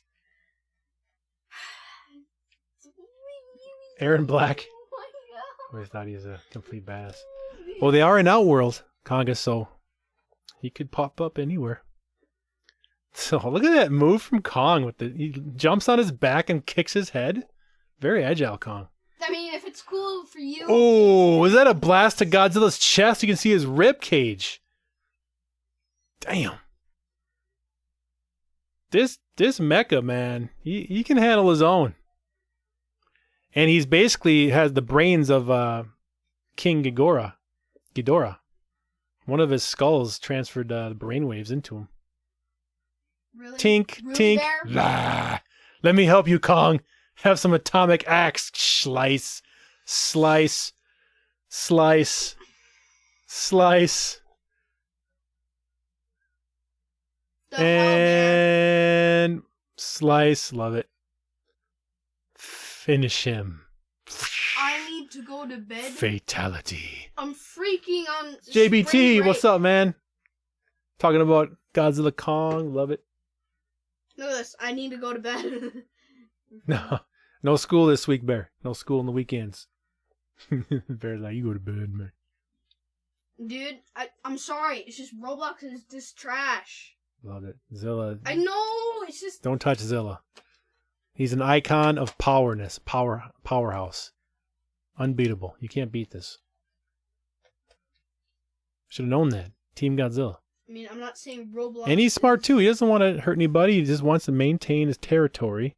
Aaron Black. Oh my I always thought he was a complete badass. Well, they are in Outworld, Conga, so he could pop up anywhere. So look at that move from Kong with he jumps on his back and kicks his head. Very agile, Kong. I mean, if it's cool for you. Oh, was that a blast to Godzilla's chest? You can see his rib cage. Damn. This mecha, man, he can handle his own. And he's basically has the brains of King Ghidorah. One of his skulls transferred the brainwaves into him. Really? Tink, Really tink. there? Lah. Let me help you, Kong. Have some atomic axe. Slice. Slice. Slice. Slice. The hell, man? And slice. Love it. Finish him. I need to go to bed. Fatality. I'm freaking on. JBT, what's up, man? Talking about Godzilla Kong. Love it. Look at this. I need to go to bed. No school this week, Bear. No school on the weekends. Bear's like, you go to bed, man. Dude, I'm sorry. It's just Roblox is just trash. Love it. Zilla. I know. It's just. Don't touch Zilla. He's an icon of powerhouse. Unbeatable. You can't beat this. Should have known that. Team Godzilla. I mean, I'm not saying Roblox. And he's smart too. He doesn't want to hurt anybody. He just wants to maintain his territory.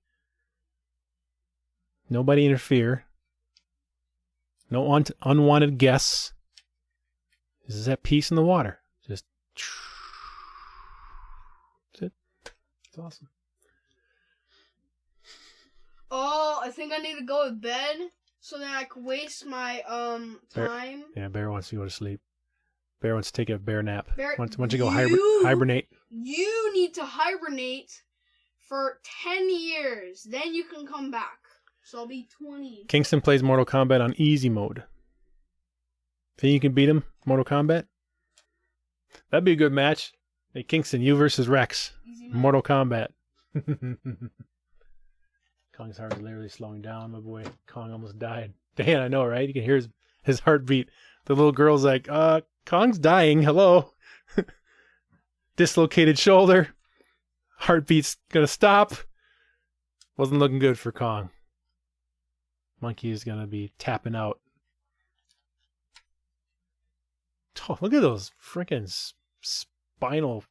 Nobody interfere. No unwanted guests. This is at peace in the water. Just. That's it. It's awesome. Oh, I think I need to go to bed so that I can waste my time. Yeah, Bear wants to go to sleep. Bear wants to take a bear nap. Bear, Wants to go hibernate. You need to hibernate for 10 years. Then you can come back. So I'll be 20. Kingston plays Mortal Kombat on easy mode. Think you can beat him, Mortal Kombat? That'd be a good match. Hey, Kingston, you versus Rex. Easy Mortal Kombat. Kong's heart is literally slowing down, my boy. Kong almost died. Dan, I know, right? You can hear his heartbeat. The little girl's like, Kong's dying. Hello. Dislocated shoulder. Heartbeat's gonna stop. Wasn't looking good for Kong. Monkey is gonna be tapping out. Oh, look at those freaking spinal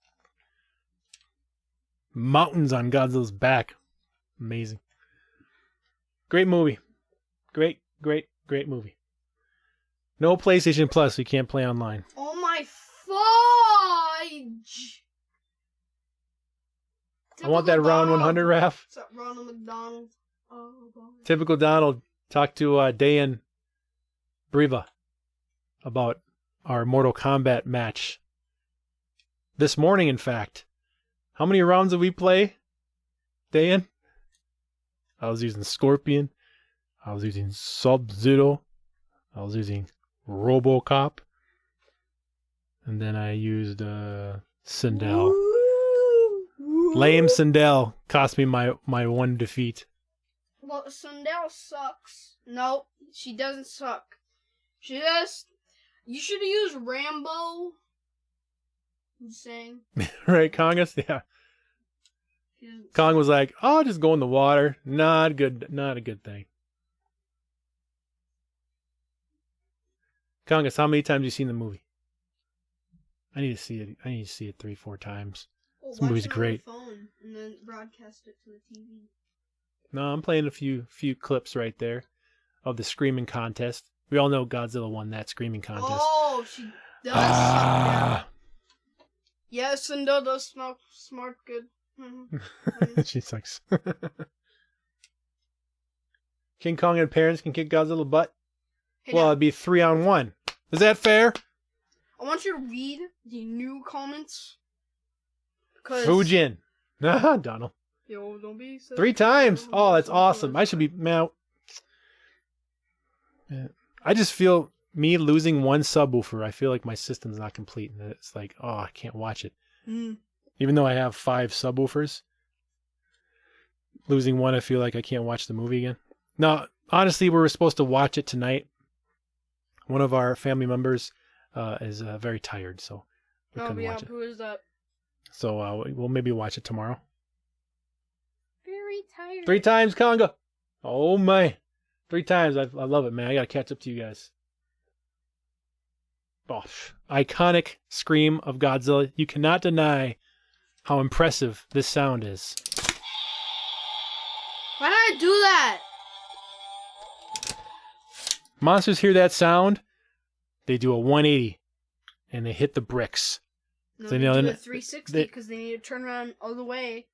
mountains on Godzilla's back. Amazing. Great movie. Great movie. No PlayStation Plus, so you can't play online. Oh my fudge! I want that round 100, Raf. What's up, Ronald McDonald? Oh, Typical Donald. Talked to Dan Briva about our Mortal Kombat match. This morning, in fact. How many rounds did we play, Dan? I was using Scorpion. I was using Sub-Zero. I was using RoboCop. And then I used Sindel. Lame Sindel cost me my one defeat. Well, Sindel sucks. No, she doesn't suck. She just... You should have used Rambo. I'm saying. Right, Kongus? Yeah. Kong was like, "Oh, just go in the water. Not a good thing." Kongus, how many times have you seen the movie? I need to see it. I need to see it 3-4 times. Well, This movie's watch it great. on the phone and then broadcast it to the TV. No, I'm playing a few clips right there of the screaming contest. We all know Godzilla won that screaming contest. Oh, she does. Ah. Yeah, Sindel does smart good. She's like, King Kong and parents can kick Godzilla butt. Hey, Well, Dad, it'd be 3-on-1. Is that fair? I want you to read the new comments. Cause Fujin. Nah, Donald. Yo, don't be so 3 times. Oh, that's awesome. I should be, man. I just feel me losing one subwoofer. I feel like my system's not complete, and it's like, oh, I can't watch it. Even though I have 5 subwoofers, losing one, I feel like I can't watch the movie again. No, honestly, we were supposed to watch it tonight. One of our family members is very tired, so we couldn't watch it. Who is that? So we'll maybe watch it tomorrow. Very tired. 3 times, Conga. Oh my. 3 times. I love it, man. I gotta catch up to you guys. Oh, iconic scream of Godzilla. You cannot deny how impressive this sound is. Why did I do that? Monsters hear that sound, they do a 180, and they hit the bricks. No, So, they you know, do a then 360 because they need to turn around all the way,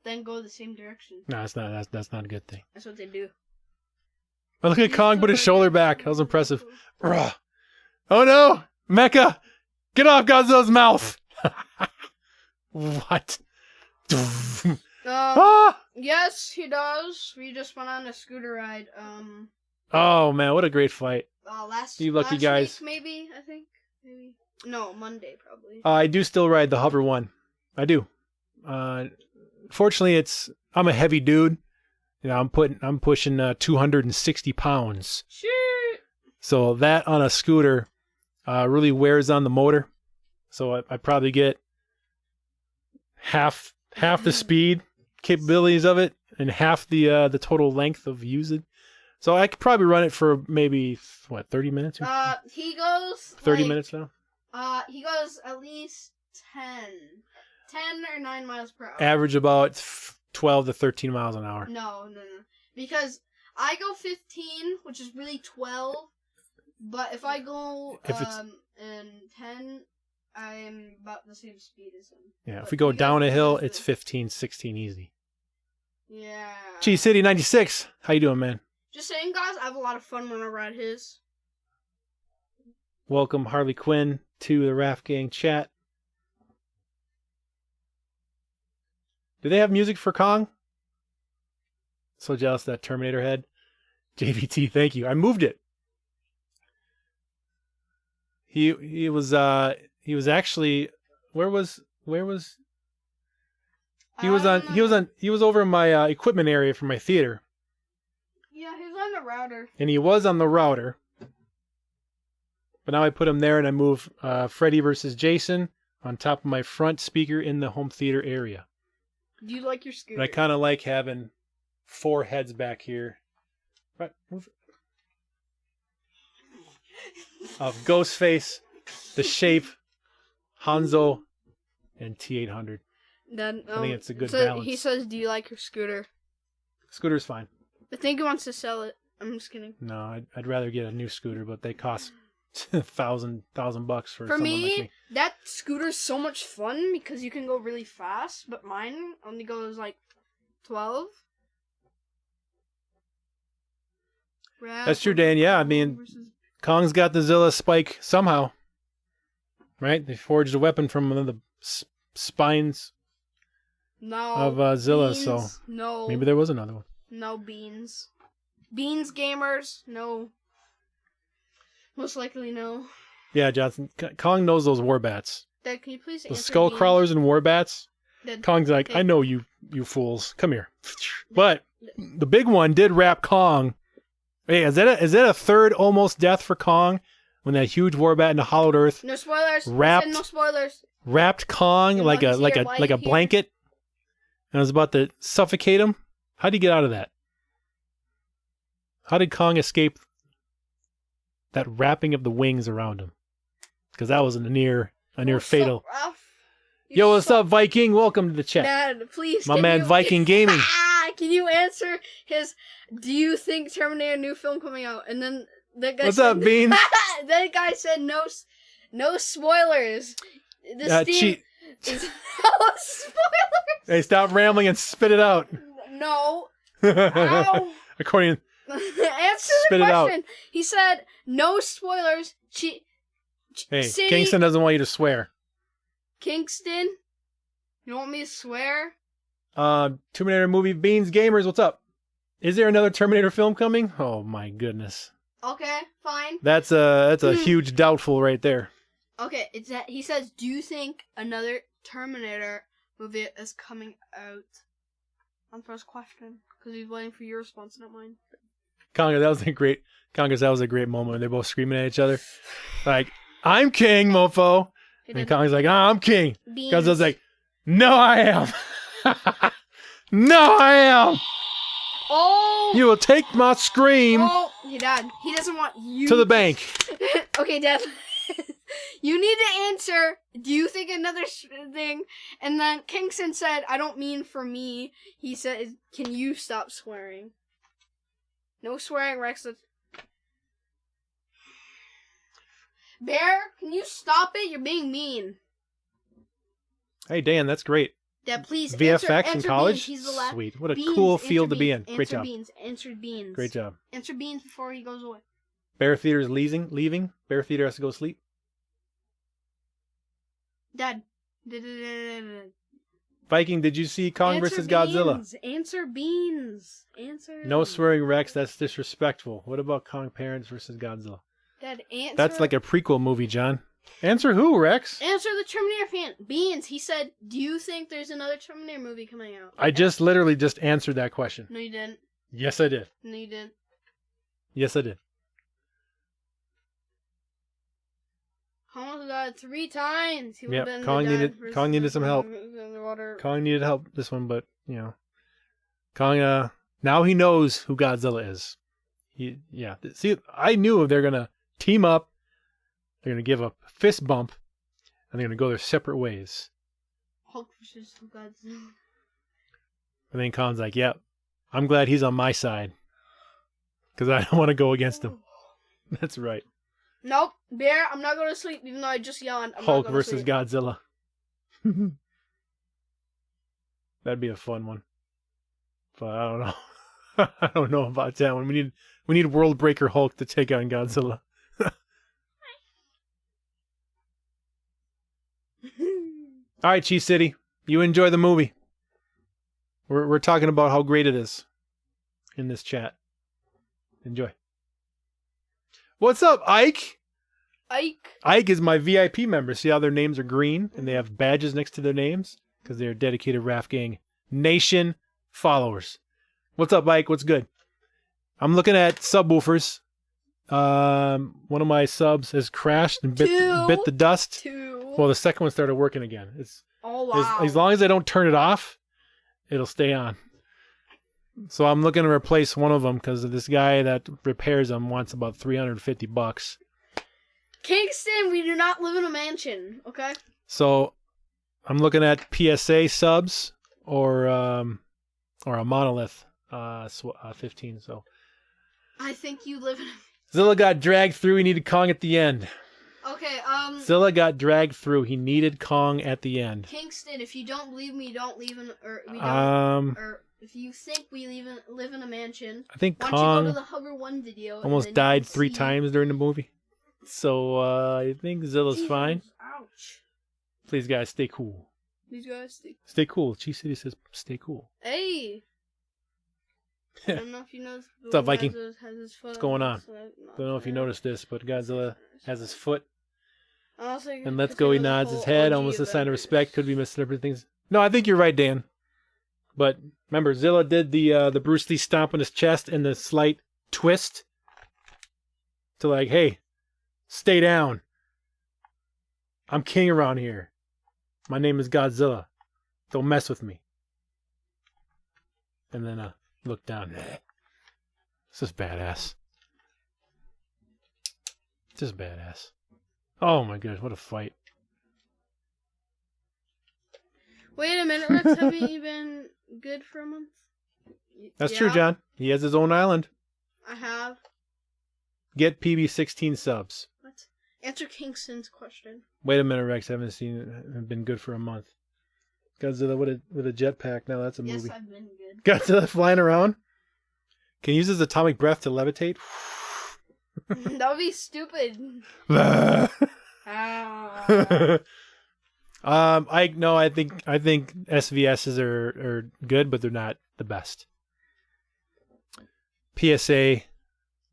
then go the same direction. No, that's not. That's not a good thing. That's what they do. Oh, look at Kong put his shoulder back. That was impressive. Ugh. Oh no, Mecha, get off Godzilla's mouth. What? Ah! Yes, he does. We just went on a scooter ride. Oh man, what a great fight! Last You lucky last guys. week, maybe I think maybe no Monday probably. I do still ride the hover one. I do. Fortunately, I'm a heavy dude. You know, I'm pushing 260 pounds. Shoot. So that on a scooter really wears on the motor. So I probably get half the speed capabilities of it and half the total length of using. So I could probably run it for maybe 30 minutes? He goes 30 minutes now. He goes at least 10 or 9 miles per hour. Average about 12 to 13 miles an hour. No. Because I go 15, which is really 12. But if I go in 10, I'm about the same speed as him. Yeah, but if we go down a hill, guys it's 15, 16 easy. Yeah. G City 96. How you doing, man? Just saying, guys, I have a lot of fun when I ride his. Welcome Harley Quinn to the Raf Gang chat. Do they have music for Kong? So jealous of that Terminator head. JVT, thank you. I moved it. He was actually he was over in my equipment area for my theater. Yeah, he was on the router. And he was on the router. But now I put him there and I move Freddy versus Jason on top of my front speaker in the home theater area. Do you like your scooter? And I kind of like having 4 heads back here. Right, move it. Of Ghostface, The Shape, Hanzo, and T-800. Then, I think it's a good balance. He says, do you like your scooter? Scooter's fine. I think he wants to sell it. I'm just kidding. No, I'd rather get a new scooter, but they cost $1,000 for someone me, like me. That scooter's so much fun because you can go really fast, but mine only goes like 12. That's true, Dan. Yeah, I mean, Kong's got the Zilla spike somehow. Right? They forged a weapon from one of the spines of Zilla, beans, so no. Maybe there was another one. No beans. Beans gamers, no. Most likely no. Yeah, Johnson. Kong knows those war bats. Dad, can you please The answer skull beans? crawlers and war bats. Dad, Kong's like, I know you fools. Come here. But the big one did wrap Kong. Hey, is that a third almost death for Kong when that huge war bat in the hollowed earth no spoilers. wrapped No spoilers. wrapped Kong And like a one's here, white here. blanket and was about to suffocate him? How did he get out of that? How did Kong escape that wrapping of the wings around him? Because that was a near fatal. Up, Ralph? Yo, what's up, Viking? Welcome to the chat. Dad, please. My man Viking Gaming. Can you answer his? Do you think Terminator new film coming out? And then that guy. What's said, up, Beans? That guy said no spoilers. This Cheat. no spoilers. Hey, stop rambling and spit it out. No. Ow. According. Answer Spit the it out. question. He said no spoilers. Hey, City. Kingston doesn't want you to swear. Kingston, you want me to swear? Terminator movie Beans Gamers, what's up? Is there another Terminator film coming? Oh my goodness. Okay, fine. That's a huge doubtful right there. Okay, it's that he says, "Do you think another Terminator movie is coming out?" On first question, because he's waiting for your response, not mine. Conga, that was a great moment when they're both screaming at each other, like, "I'm king, mofo," and Conga's like, "Oh, I'm king." Godzilla's like, "No, I am." "No, I am." Oh! "You will take my scream." Oh, hey, Dad. He doesn't want you to the bank. Okay, Dad. You need to answer. Do you think another thing? And then Kingston said, "I don't mean for me." He said, "Can you stop swearing?" No swearing, Rex. Bear, can you stop it? You're being mean. Hey, Dan, that's great. Dad, please VFX answer in college? Beans. He's the last. Sweet. What a Beans, cool field to beans, be in. Great answer job. Beans. Answer Beans. Great job. Answer Beans before he goes away. Bear Theater's leaving. Bear Theater has to go sleep. Dad. Viking, did you see Kong versus Godzilla? Answer Beans. Answer. No swearing, Rex. That's disrespectful. What about Kong Parents versus Godzilla? Dad, answer. That's like a prequel movie, John. Answer who, Rex? Answer the Terminator fan. Beans, he said, "Do you think there's another Terminator movie coming out?" I just literally just answered that question. No, you didn't. Yes, I did. No, you didn't. Yes, I did. Kong got it 3 times. He Yep, been Kong needed some help. Water. Kong needed help this one, but you know, Kong. Now he knows who Godzilla is. See, I knew they're gonna team up. They're gonna give a fist bump, and they're gonna go their separate ways. Hulk versus Godzilla. And then Kong's like, "Yep, I'm glad he's on my side, because I don't want to go against him." That's right. Nope, Bear, I'm not going to sleep, even though I just yawned. Hulk versus Godzilla. That'd be a fun one. But I don't know. I don't know about that one. We need World Breaker Hulk to take on Godzilla. All right, Cheese City, you enjoy the movie. We're talking about how great it is in this chat. Enjoy. What's up, Ike? Ike is my VIP member. See how their names are green and they have badges next to their names? Because they're dedicated Raf Gang Nation followers. What's up, Ike? What's good? I'm looking at subwoofers. One of my subs has crashed and bit the dust. Well, the second one started working again. Oh, wow. As long as I don't turn it off, it'll stay on. So I'm looking to replace one of them because this guy that repairs them wants about $350. Kingston, we do not live in a mansion, okay? So I'm looking at PSA subs or a monolith 15. So I think you live in a... Zilla got dragged through. He needed Kong at the end. Okay, Zilla got dragged through. He needed Kong at the end. Kingston, if you don't believe me, don't leave in... Or if you think we live in a mansion, I think why Kong don't you go to the Hover 1 video almost died 3 times during the movie. So I think Zilla's fine. Ouch. Please, guys, stay cool. These guys stay cool. Cheese City says stay cool. Hey. I don't know if you noticed. What's up, Viking? Has his foot What's going on? Not Don't know if you noticed this, but Godzilla has his foot. Also, And Let's Go, he nods his head, almost a sign of respect. Could be misinterpreting things. No, I think you're right, Dan. But remember, Zilla did the Bruce Lee stomp on his chest and the slight twist to like, hey, stay down. I'm king around here. My name is Godzilla. Don't mess with me. And then look down. This is badass. Just badass. Oh my goodness, what a fight. Wait a minute, Rex, haven't you been good for a month? That's true, John. He has his own island. I have. Get PB 16 subs. What? Answer Kingston's question. Wait a minute, Rex. I haven't been good for a month. Godzilla with a jetpack. Now that's a movie. Yes, I've been good. Godzilla flying around. Can he use his atomic breath to levitate? That would be stupid. I think SVSs are good, but they're not the best. PSA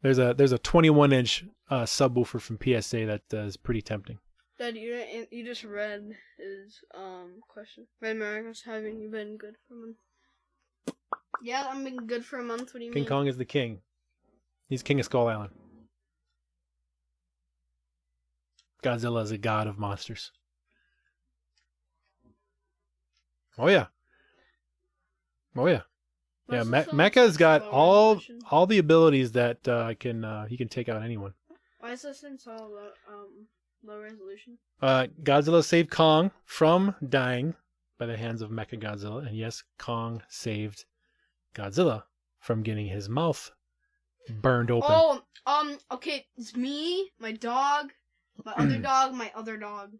There's a 21-inch subwoofer from PSA that is pretty tempting. Dad, you just read his question. Red America's having you been good for a month? Yeah, I've been good for a month. What do you mean? King Kong is the king. He's king of Skull Island. Godzilla is a god of monsters. Oh yeah. Oh yeah. Yeah, Mecha's got all the abilities that he can take out anyone. Why is this in so low resolution? Godzilla saved Kong from dying by the hands of Mechagodzilla, and yes, Kong saved Godzilla from getting his mouth burned open. Oh, okay, it's me, my dog, my other dog, my other dog.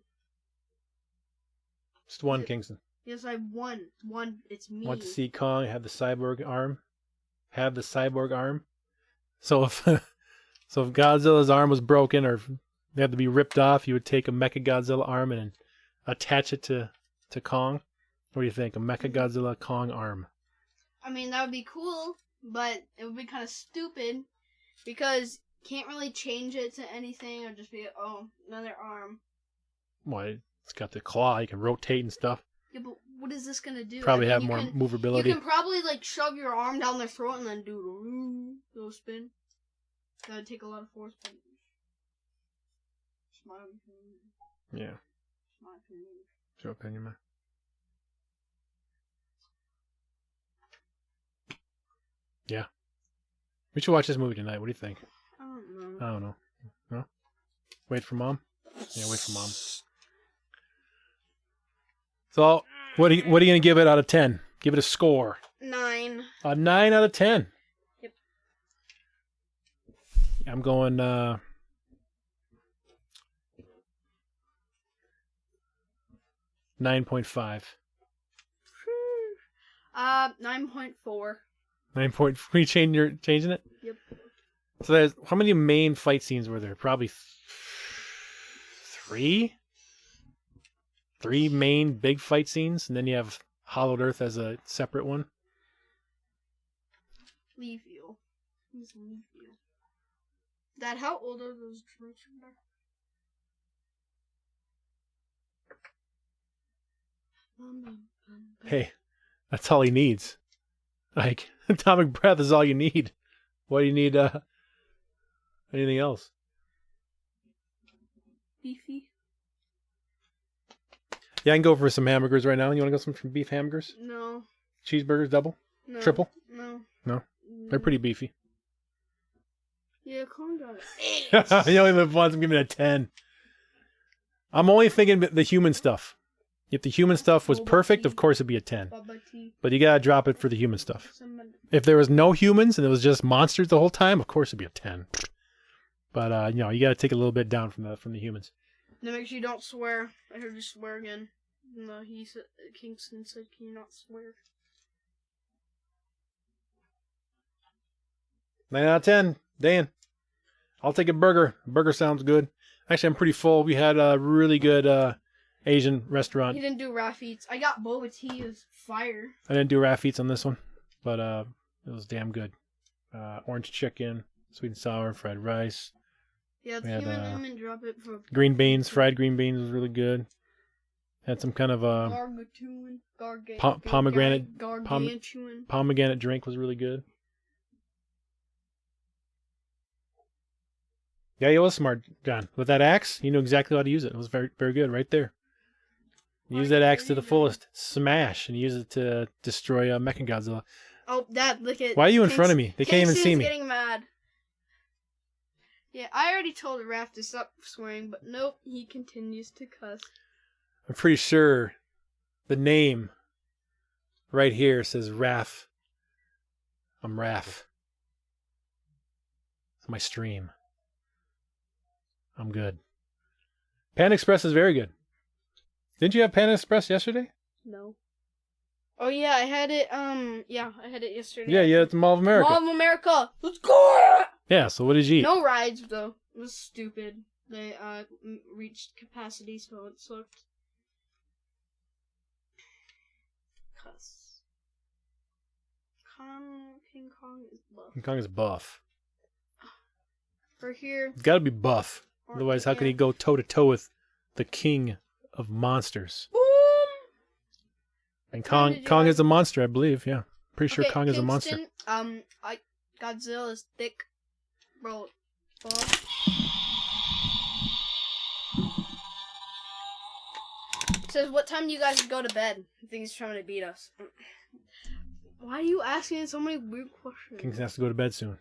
Just one, Kingston. Yes, I won. One, it's me. Want to see Kong have the cyborg arm? So if Godzilla's arm was broken or they had to be ripped off, you would take a Mechagodzilla arm and attach it to Kong. What do you think? A Mechagodzilla Kong arm? I mean, that would be cool, but it would be kind of stupid because you can't really change it to anything or just be, another arm. Well, it's got the claw. You can rotate and stuff. Yeah, but what is this gonna do? Probably have more movability. You can probably like shove your arm down their throat and then do a little spin. That would take a lot of force. But... Yeah. It's your opinion, man. Yeah. We should watch this movie tonight. What do you think? I don't know. No? Wait for Mom? Yeah, wait for Mom. So, what are you going to give it out of 10? Give it a score. 9. A 9 out of 10? Yep. I'm going, 9.5. 9.4. 9 point. Are you changing it? Yep. So there's how many main fight scenes were there? Probably 3. 3 main big fight scenes, and then you have Hollowed Earth as a separate one. Leaf eel. Who's leaf eel? Dad, how old are those troops? Hey, that's all he needs. Like, atomic breath is all you need. What do you need, anything else? Beefy? Yeah, I can go for some hamburgers right now. You want to go some beef hamburgers? No. Cheeseburgers, double? No. Triple? No. No? They're pretty beefy. Yeah, calm down. You only live once, I'm giving it a 10. I'm only thinking the human stuff. If the human stuff was perfect, of course it'd be a 10. But you gotta drop it for the human stuff. If there was no humans and it was just monsters the whole time, of course it'd be a 10. But you gotta take a little bit down from the humans. Now make sure you don't swear. I heard you swear again. No, Kingston said, "Can you not swear?" 9 out of 10. Dan, I'll take a burger. Burger sounds good. Actually, I'm pretty full. We had a really good Asian restaurant. He didn't do Raf Eats. I got boba tea. It was fire. I didn't do Raf Eats on this one, but it was damn good. Orange chicken, sweet and sour, fried rice. Yeah, the human drop it for green beans. Fried green beans was really good. Had some kind of pomegranate drink was really good. Yeah, he was smart, John. With that axe, he knew exactly how to use it. It was very, very good right there. Use that axe to the fullest. Smash, and use it to destroy Mechagodzilla. Oh, Dad, look at... Why are you in front of me? They can't even see me. Getting mad. Yeah, I already told Raf to stop swearing, but nope, he continues to cuss. I'm pretty sure the name right here says Raf. I'm Raf. It's my stream. I'm good. Pan Express is very good. Didn't you have Pan Express yesterday? No. Oh yeah, I had it. I had it yesterday. Yeah, it's Mall of America. Mall of America. Let's go. Yeah. So what did you eat? No rides though. It was stupid. They reached capacity, so it sucked. Cuss. King Kong is buff. King Kong is buff. Right here. He's got to be buff. Otherwise, how can he go toe-to-toe with the king of monsters? Boom! And Kong is a monster, I believe. Yeah. Pretty sure Kong is a monster. Godzilla is thick. Bro. It says, what time do you guys go to bed? I think he's trying to beat us. Why are you asking so many weird questions? King has to go to bed soon.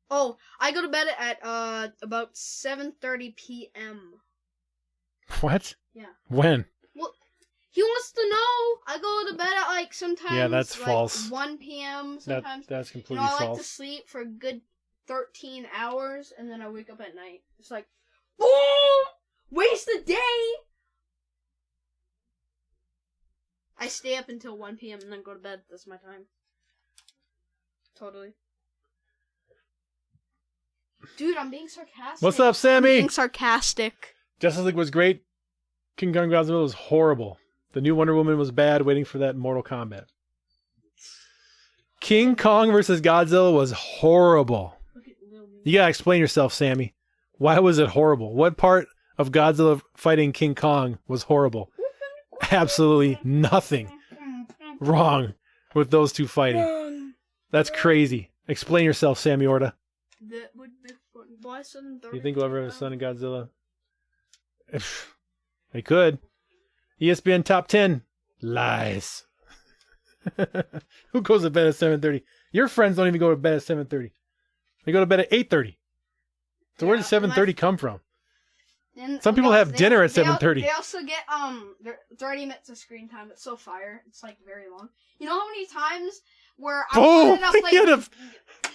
Oh, I go to bed at about 7:30 p.m. What? Yeah. When? Well, he wants to know. I go to bed at like sometimes. Yeah, that's like false. 1 p.m. Sometimes. That's completely I false. like to sleep for a good 13 hours, and then I wake up at night. It's like, boom! Waste the day! I stay up until 1 p.m. and then go to bed. That's my time. Totally. Dude, I'm being sarcastic. What's up, Sammy? I'm being sarcastic. Justice League was great. King Kong Godzilla was horrible. The new Wonder Woman was bad, waiting for that Mortal Kombat. King Kong versus Godzilla was horrible. You gotta explain yourself, Sammy. Why was it horrible? What part of Godzilla fighting King Kong was horrible? Absolutely nothing wrong with those two fighting. That's crazy. Explain yourself, Sammy Orta. That would be fun. Why 7:30? Do you think we'll ever have a son in Godzilla? They could. ESPN top 10. Lies. Who goes to bed at 7:30? Your friends don't even go to bed at 7:30. They go to bed at 8:30. So where does 7:30 come from? Some people have dinner at 7:30. They also get 30 minutes of screen time. It's so fire. It's like very long. You know how many times where I Boom! wanted to play...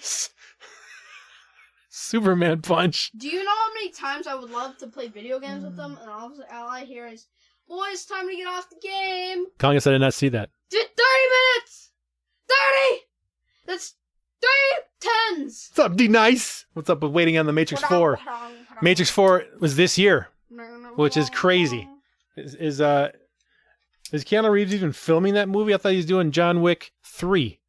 Superman punch. Do you know how many times I would love to play video games with them, and all I hear is, "Boys, it's time to get off the game." Congus, I did not see that. 30 minutes. 30. That's 3 tens. What's up, D Nice? What's up with waiting on the Matrix 4? Matrix 4 was this year, which is crazy. Is Keanu Reeves even filming that movie? I thought he was doing John Wick 3.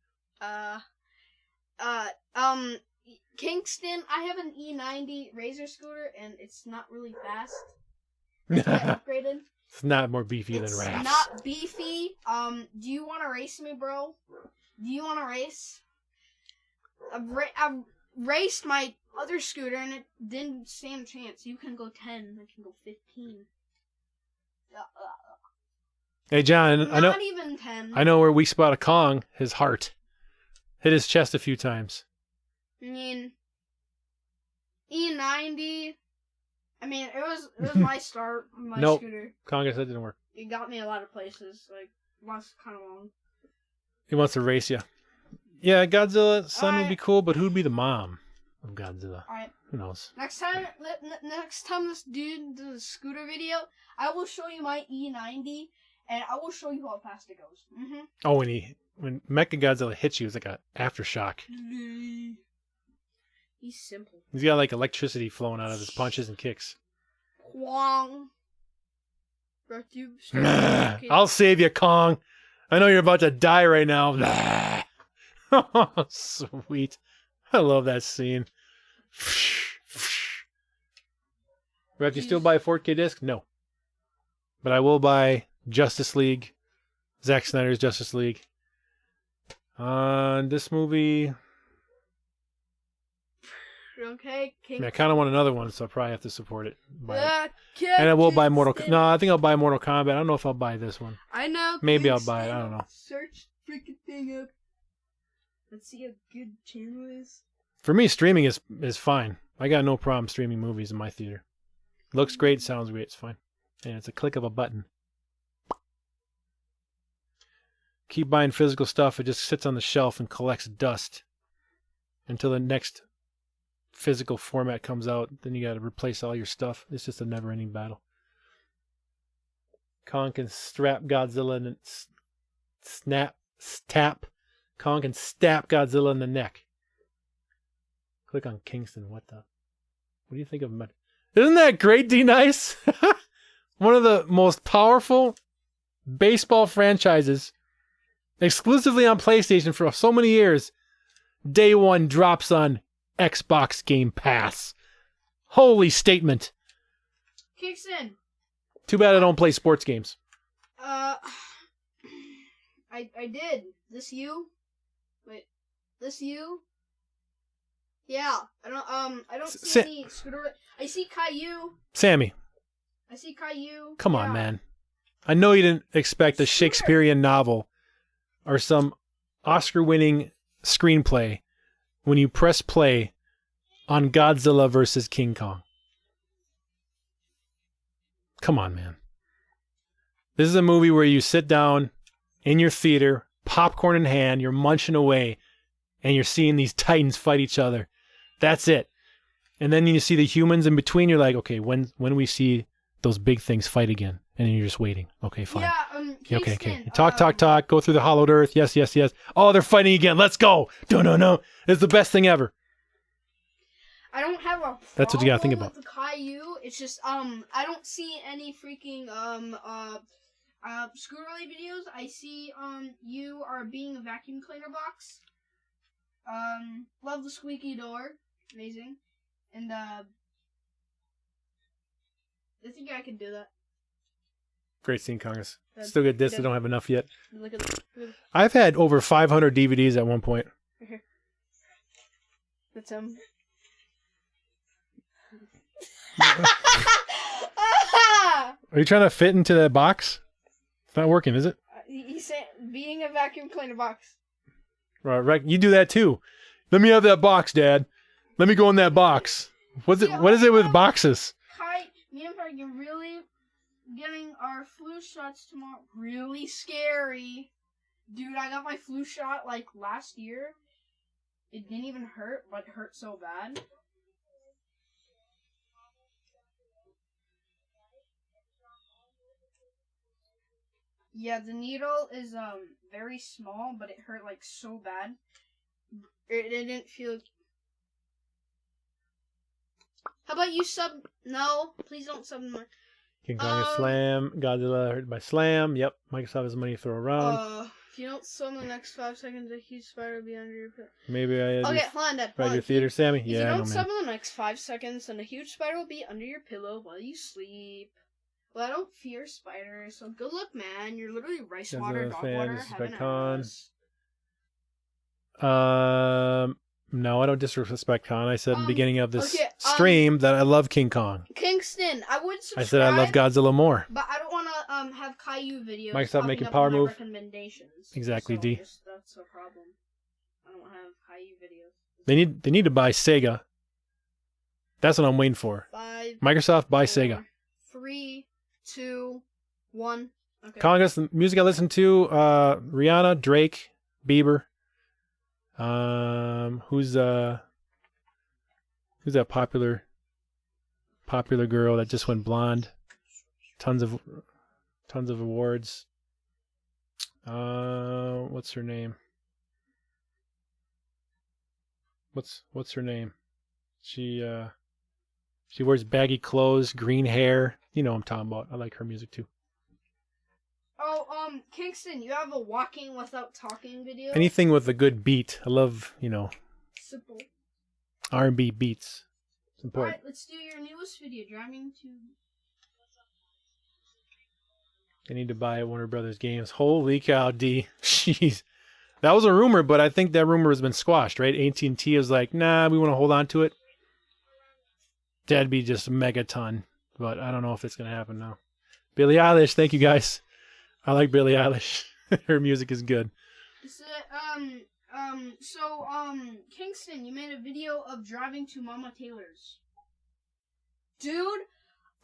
Kingston, I have an E90 Razor scooter, and it's not really fast. It's upgraded. It's not more beefy than Raf's. It's not beefy. Do you want to race me, bro? Do you want to race? I've raced my other scooter, and it didn't stand a chance. You can go 10. I can go 15. Hey, John, Not even 10. I know where we spot a Kong. His heart. Hit his chest a few times. I mean, E90. I mean, it was my start, my scooter. Congress, that didn't work. It got me a lot of places. Like, was kind of long. He wants to race you. Yeah, Godzilla's son would be cool, but who'd be the mom of Godzilla? Alright. Who knows? Next time this dude does a scooter video, I will show you my E90, and I will show you how fast it goes. Mm-hmm. Oh, when Mechagodzilla hits you, it's like an aftershock. He's simple. He's got like electricity flowing out of his punches and kicks. Kwong. I'll save you, Kong. I know you're about to die right now. Oh, sweet. I love that scene. Ref, you still buy a 4K disc? No. But I will buy Justice League. Zack Snyder's Justice League. This movie... Okay, I kind of want another one, so I probably have to support it. And I will buy Mortal Kombat. No, I think I'll buy Mortal Kombat. I don't know if I'll buy this one. I know. Maybe I'll buy it. I don't know. Search freaking thing up. Let's see how good channel is. For me, streaming is fine. I got no problem streaming movies in my theater. Looks great, sounds great, it's fine. And it's a click of a button. Keep buying physical stuff. It just sits on the shelf and collects dust until the next physical format comes out. Then you got to replace all your stuff. It's just a never-ending battle. Kong can strap Godzilla and Kong can stab Godzilla in the neck. Click on Kingston. What do you think of him? Isn't that great, D-Nice? One of the most powerful baseball franchises, exclusively on PlayStation for so many years. Day one drops on Xbox Game Pass. Holy statement. Kingston. Too bad I don't play sports games. I did. This you? Wait. This you? Yeah. I don't see any scooter. I see Caillou. Sammy. I see Caillou. Come on, man. I know you didn't expect a Shakespearean novel or some Oscar-winning screenplay when you press play on Godzilla versus King Kong. Come on, man. This is a movie where you sit down in your theater, popcorn in hand, you're munching away, and you're seeing these titans fight each other. That's it. And then you see the humans in between, you're like, okay, when we see those big things fight again? And then you're just waiting. Okay, fine. Yeah, okay. Talk. Go through the hollowed earth. Yes. Oh, they're fighting again. Let's go. No. It's the best thing ever. I don't have a problem That's what you gotta think about. with the Caillou. It's just I don't see any freaking scooter related videos. I see you are being a vacuum cleaner box. Love the squeaky door. Amazing. And I think I can do that. Great scene, Congress. Still good discs. I don't have enough yet. Look at this. I've had over 500 DVDs at one point. That's him. Are you trying to fit into that box? It's not working, is it? He's saying being a vacuum cleaner box. Right. You do that too. Let me have that box, Dad. Let me go in that box. What is it with boxes? Me and Frank are really getting our flu shots tomorrow. Really scary. Dude, I got my flu shot like last year. It didn't even hurt, but it hurt so bad. Yeah, the needle is very small, but it hurt like so bad. It didn't feel. How about you sub? No, please don't sub. King Kong is Slam. Godzilla hurt by Slam. Yep. Microsoft has money to throw around. If you don't sub in the next 5 seconds, a huge spider will be under your pillow. Maybe I. Okay, hold on, Dad. Right, your theater, Sammy. If yeah, you I know, don't sub man. in the next 5 seconds, then a huge spider will be under your pillow while you sleep. Well, I don't fear spiders, so good luck, man. You're literally rice water, dog water, heaven ass. No, I don't disrespect Khan. I said in the beginning of this stream that I love King Kong. Kingston, I would subscribe. I said I love Godzilla more. But I don't want to have Caillou videos. Microsoft making power move. Recommendations. Exactly, so D. That's a problem. I don't have Caillou videos. They need to buy Sega. That's what I'm waiting for. 5, Microsoft buy 4, Sega. 3, 2, 1. Okay. Congress, the music I listen to, Rihanna, Drake, Bieber. Who's that popular girl that just went blonde? Tons of awards. What's her name? What's her name? She wears baggy clothes, green hair. You know what I'm talking about. I like her music too. Oh, Kingston, you have a walking without talking video? Anything with a good beat. I love, Simple. R&B beats. It's important. Alright, let's do your newest video, driving to... They need to buy Warner Brothers games. Holy cow, D. Jeez. That was a rumor, but I think that rumor has been squashed, right? AT&T is like, nah, we want to hold on to it. That'd be just a megaton. But I don't know if it's going to happen now. Billie Eilish, thank you guys. I like Billie Eilish. Her music is good. Kingston, you made a video of driving to Mama Taylor's. Dude,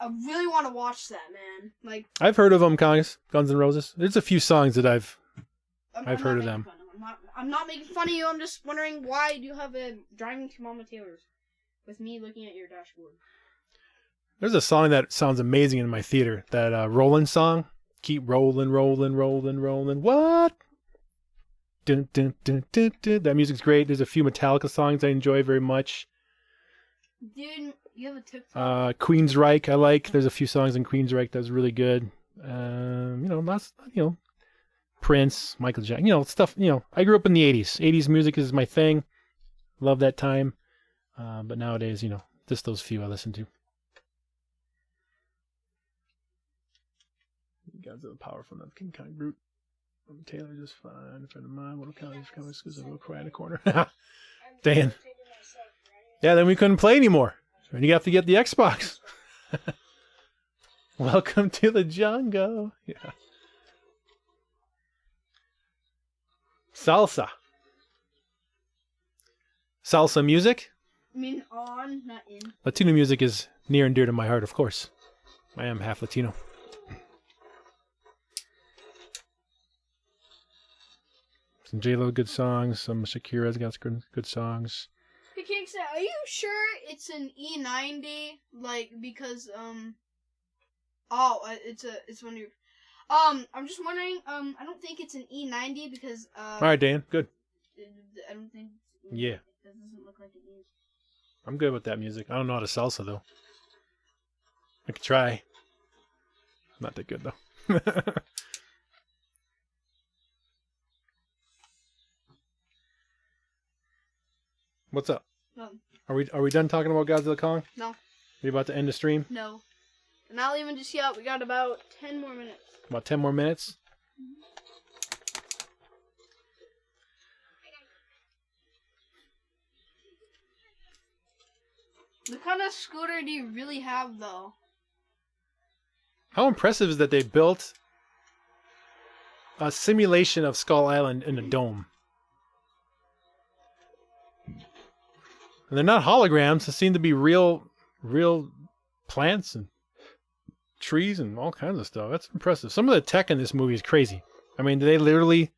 I really want to watch that, man. Like, I've heard of them, Guns N' Roses. There's a few songs that I've heard of them. I'm not making fun of you. I'm just wondering why do you have a driving to Mama Taylor's with me looking at your dashboard. There's a song that sounds amazing in my theater. That Rollin' song. Keep rolling, rolling, rolling, rolling. What? Dun, dun, dun, dun, dun. That music's great. There's a few Metallica songs I enjoy very much. Dude, you have a TikTok. Queensryche I like. There's a few songs in Queensryche that's really good. Prince, Michael Jackson, stuff. I grew up in the 80s. 80s music is my thing. Love that time. But nowadays, Just those few I listen to. Godzilla Power from the King Kong Brute. Taylor just fine. A friend of mine. What kind of excuse? We'll cry in the corner. Dan. Yeah, then we couldn't play anymore. And you have to get the Xbox. Welcome to the jungle. Yeah. Salsa. Salsa music? I mean on, not in. Latino music is near and dear to my heart, of course. I am half Latino. Some J-Lo good songs. Some Shakira's got good songs. Hey, Kingston, are you sure it's an E90? Like, because, it's one of your... I'm just wondering, I don't think it's an E90 because, Alright, Dan, good. I don't think... Yeah. It doesn't look like it is. I'm good with that music. I don't know how to salsa, though. I could try. Not that good, though. What's up? Are we done talking about Godzilla Kong? No. Are you about to end the stream? No. Not even just yet. We got about 10 more minutes. About 10 more minutes? What kind of scooter do you really have, though? How impressive is that they built a simulation of Skull Island in a dome? And they're not holograms. They seem to be real plants and trees and all kinds of stuff. That's impressive. Some of the tech in this movie is crazy. I mean, they literally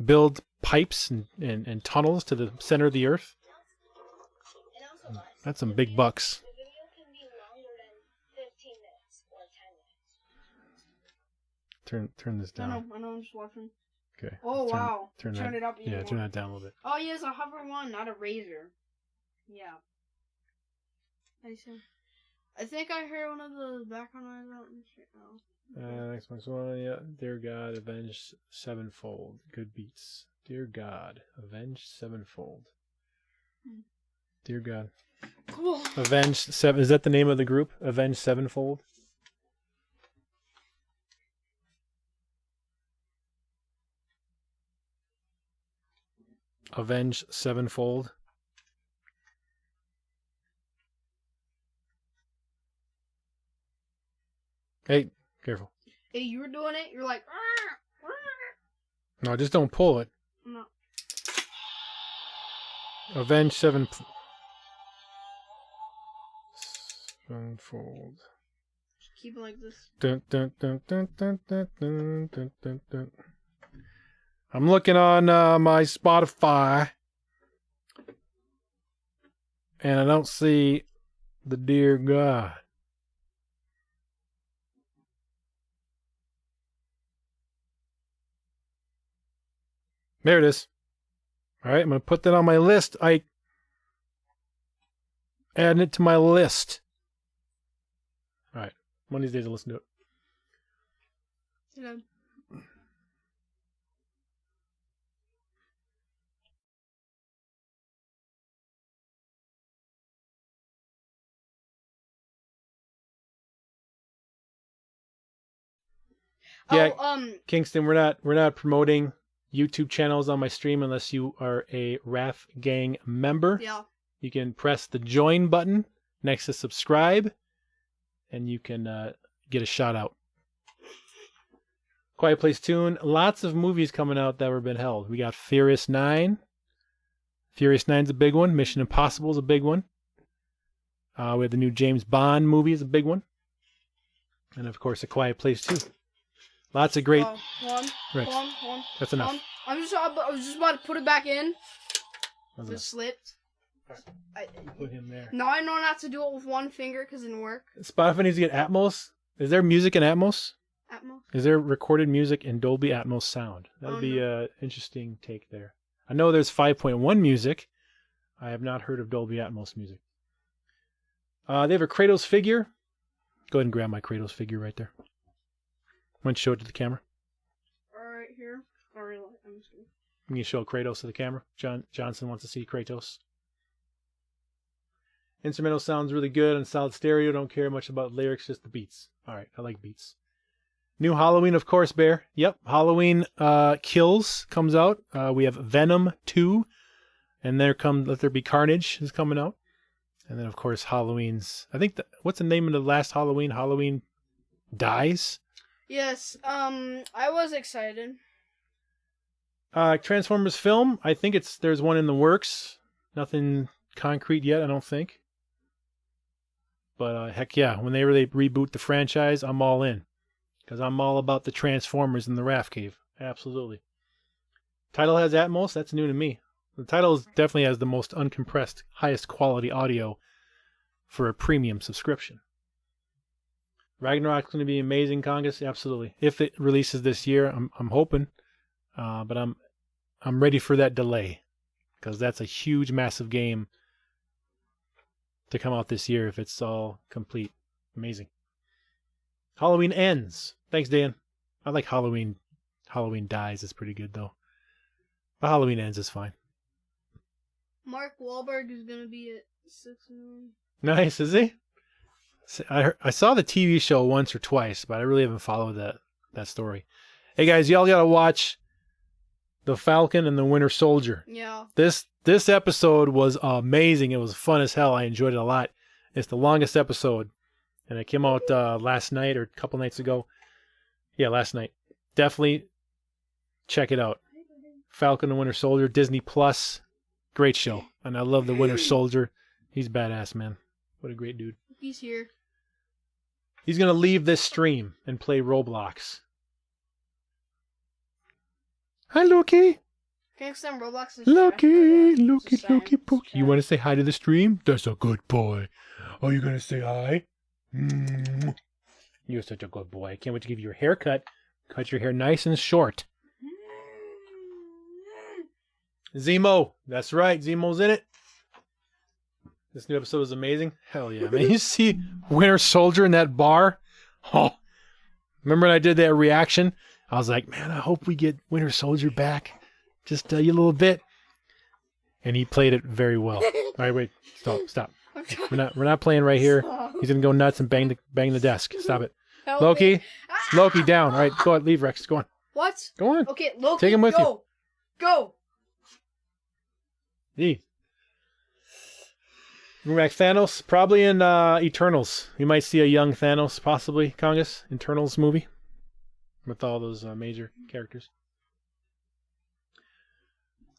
build pipes and tunnels to the center of the earth. That's some big bucks. The video can be longer than 15 minutes or 10 minutes. Turn this down. I know, I'm just watching. Okay. Oh, wow. Turn it up even Yeah, more. turn that down a little bit. Oh, he has a hover one, not a razor. Yeah. I think I heard one of the background noise out in the street. Oh. Next one. Yeah. Dear God, avenge sevenfold. Good beats. Dear God, avenge sevenfold. Dear God. Cool. Avenge seven. Is that the name of the group? Avenge sevenfold. Avenge sevenfold. Hey, careful. Hey, you were doing it. You're like. No, just don't pull it. No. Avenge sevenfold. Just keep it like this. Dun, dun, dun, dun, dun, dun, dun, dun, dun, dun. I'm looking on my Spotify, and I don't see the Dear God. There it is. All right, I'm going to put that on my list. Adding it to my list. All right, one of these days I'll listen to it. Yeah. Yeah, Oh, Kingston, we're not promoting YouTube channels on my stream unless you are a Raf Gang member. yeah. You can press the join button next to subscribe, and you can get a shout out. Quiet Place Tune. Lots of movies coming out that were been held. We got Furious 9. Furious 9's a big one. Mission Impossible is a big one. We have the new James Bond movie is a big one. And of course, A Quiet Place 2. Lots of great... Rex, One. that's enough. I was just about to put it back in. That's It enough. slipped. Put him there. Now I know not to do it with one finger because it didn't work. Spotify needs to get Atmos. Is there music in Atmos? Atmos. Is there recorded music in Dolby Atmos sound? That would be an interesting take there. I know there's 5.1 music. I have not heard of Dolby Atmos music. They have a Kratos figure. Go ahead and grab my Kratos figure right there. Why don't you show it to the camera? Right here. Alright, I'm just gonna... Can you show Kratos to the camera? Johnson wants to see Kratos. Instrumental sounds really good on solid stereo. Don't care much about lyrics, just the beats. All right, I like beats. New Halloween, of course, Bear. Yep, Halloween Kills comes out. We have Venom 2, and Let There Be Carnage is coming out. And then, of course, Halloween's... I think, what's the name of the last Halloween? Halloween Dies? Yes, I was excited. Transformers film, I think there's one in the works. Nothing concrete yet, I don't think. But heck yeah, when they really reboot the franchise, I'm all in. Because I'm all about the Transformers in the Rafcave. Absolutely. Title has Atmos, that's new to me. The title definitely has the most uncompressed, highest quality audio for a premium subscription. Ragnarok's going to be amazing, Congus, absolutely. If it releases this year, I'm hoping. But I'm ready for that delay. Because that's a huge, massive game to come out this year if it's all complete. Amazing. Halloween Ends. Thanks, Dan. I like Halloween. Halloween Dies is pretty good, though. But Halloween Ends is fine. Mark Wahlberg is going to be at 6 million. Nice, is he? I saw the TV show once or twice, but I really haven't followed that story. Hey, guys, y'all got to watch The Falcon and the Winter Soldier. Yeah. This episode was amazing. It was fun as hell. I enjoyed it a lot. It's the longest episode. And it came out last night or a couple nights ago. Yeah, last night. Definitely check it out. Falcon and Winter Soldier, Disney Plus. Great show. And I love the Winter Soldier. He's badass, man. What a great dude. He's here. He's going to leave this stream and play Roblox. Hi, Loki. Next time Roblox is Loki, Pokey. You want to say hi to the stream? That's a good boy. Are you going to say hi? You're such a good boy. I can't wait to give you your haircut. Cut your hair nice and short. Zemo. That's right. Zemo's in it. This new episode is amazing. Hell yeah, man. You see Winter Soldier in that bar? Oh, remember when I did that reaction? I was like, man, I hope we get Winter Soldier back. Just you a little bit. And he played it very well. All right, wait. Stop. We're not playing right here. He's going to go nuts and bang the desk. Stop it. Help Loki. me. Loki down. All right, go on. Leave, Rex. Go on. What? Go on. Okay, Loki, Take him with you. Go. Bring back Thanos, probably in Eternals. You might see a young Thanos, possibly, Congus, Eternals movie. With all those major characters.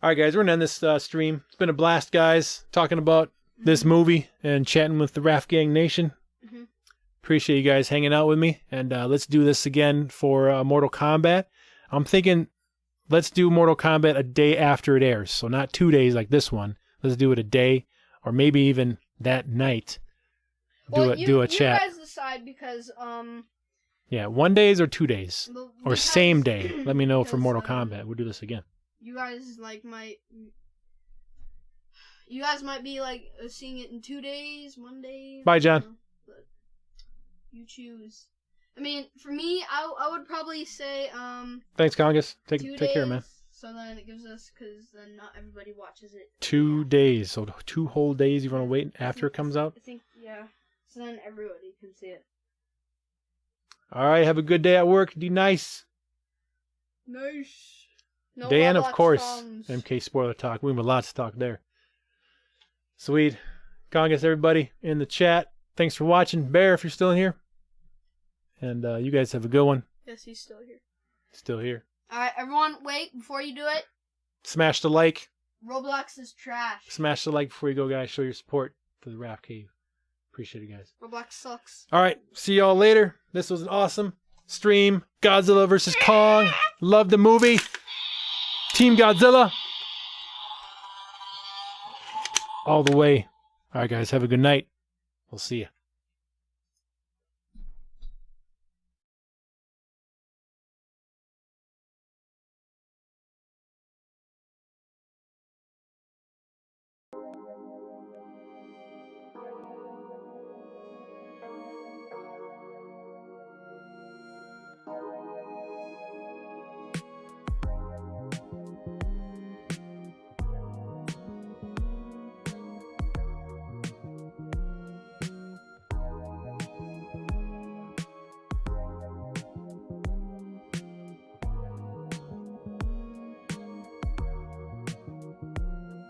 Alright guys, we're going to end this stream. It's been a blast, guys, talking about this movie and chatting with the Raf Gang Nation. Mm-hmm. Appreciate you guys hanging out with me. And let's do this again for Mortal Kombat. I'm thinking, let's do Mortal Kombat a day after it airs. So not 2 days like this one. Let's do it a day, or maybe even that night. Do a chat. You guys decide because yeah, 1 days or 2 days, or same day. Let me know for Mortal Kombat. We'll do this again. You guys You guys might be seeing it in 2 days, 1 day. Bye, John. But you choose. I mean, for me, I would probably say Thanks, Congus. 2 Take care, man. So then it gives us, because then not everybody watches it. 2 days. So 2 whole days you want to wait after it comes out? I think, yeah. So then everybody can see it. All right. Have a good day at work. Be nice. Nice. No Dan, of Roblox course. songs. MK Spoiler Talk. We have lots to talk there. Sweet. Congus, everybody in the chat. Thanks for watching. Bear, if you're still in here. And you guys have a good one. Yes, he's still here. Still here. Alright, everyone, wait, before you do it. Smash the like. Roblox is trash. Smash the like before you go, guys. Show your support for the Raf Cave. Appreciate it, guys. Roblox sucks. All right. See y'all later. This was an awesome stream. Godzilla versus Kong. Love the movie. Team Godzilla. All the way. All right, guys. Have a good night. We'll see you.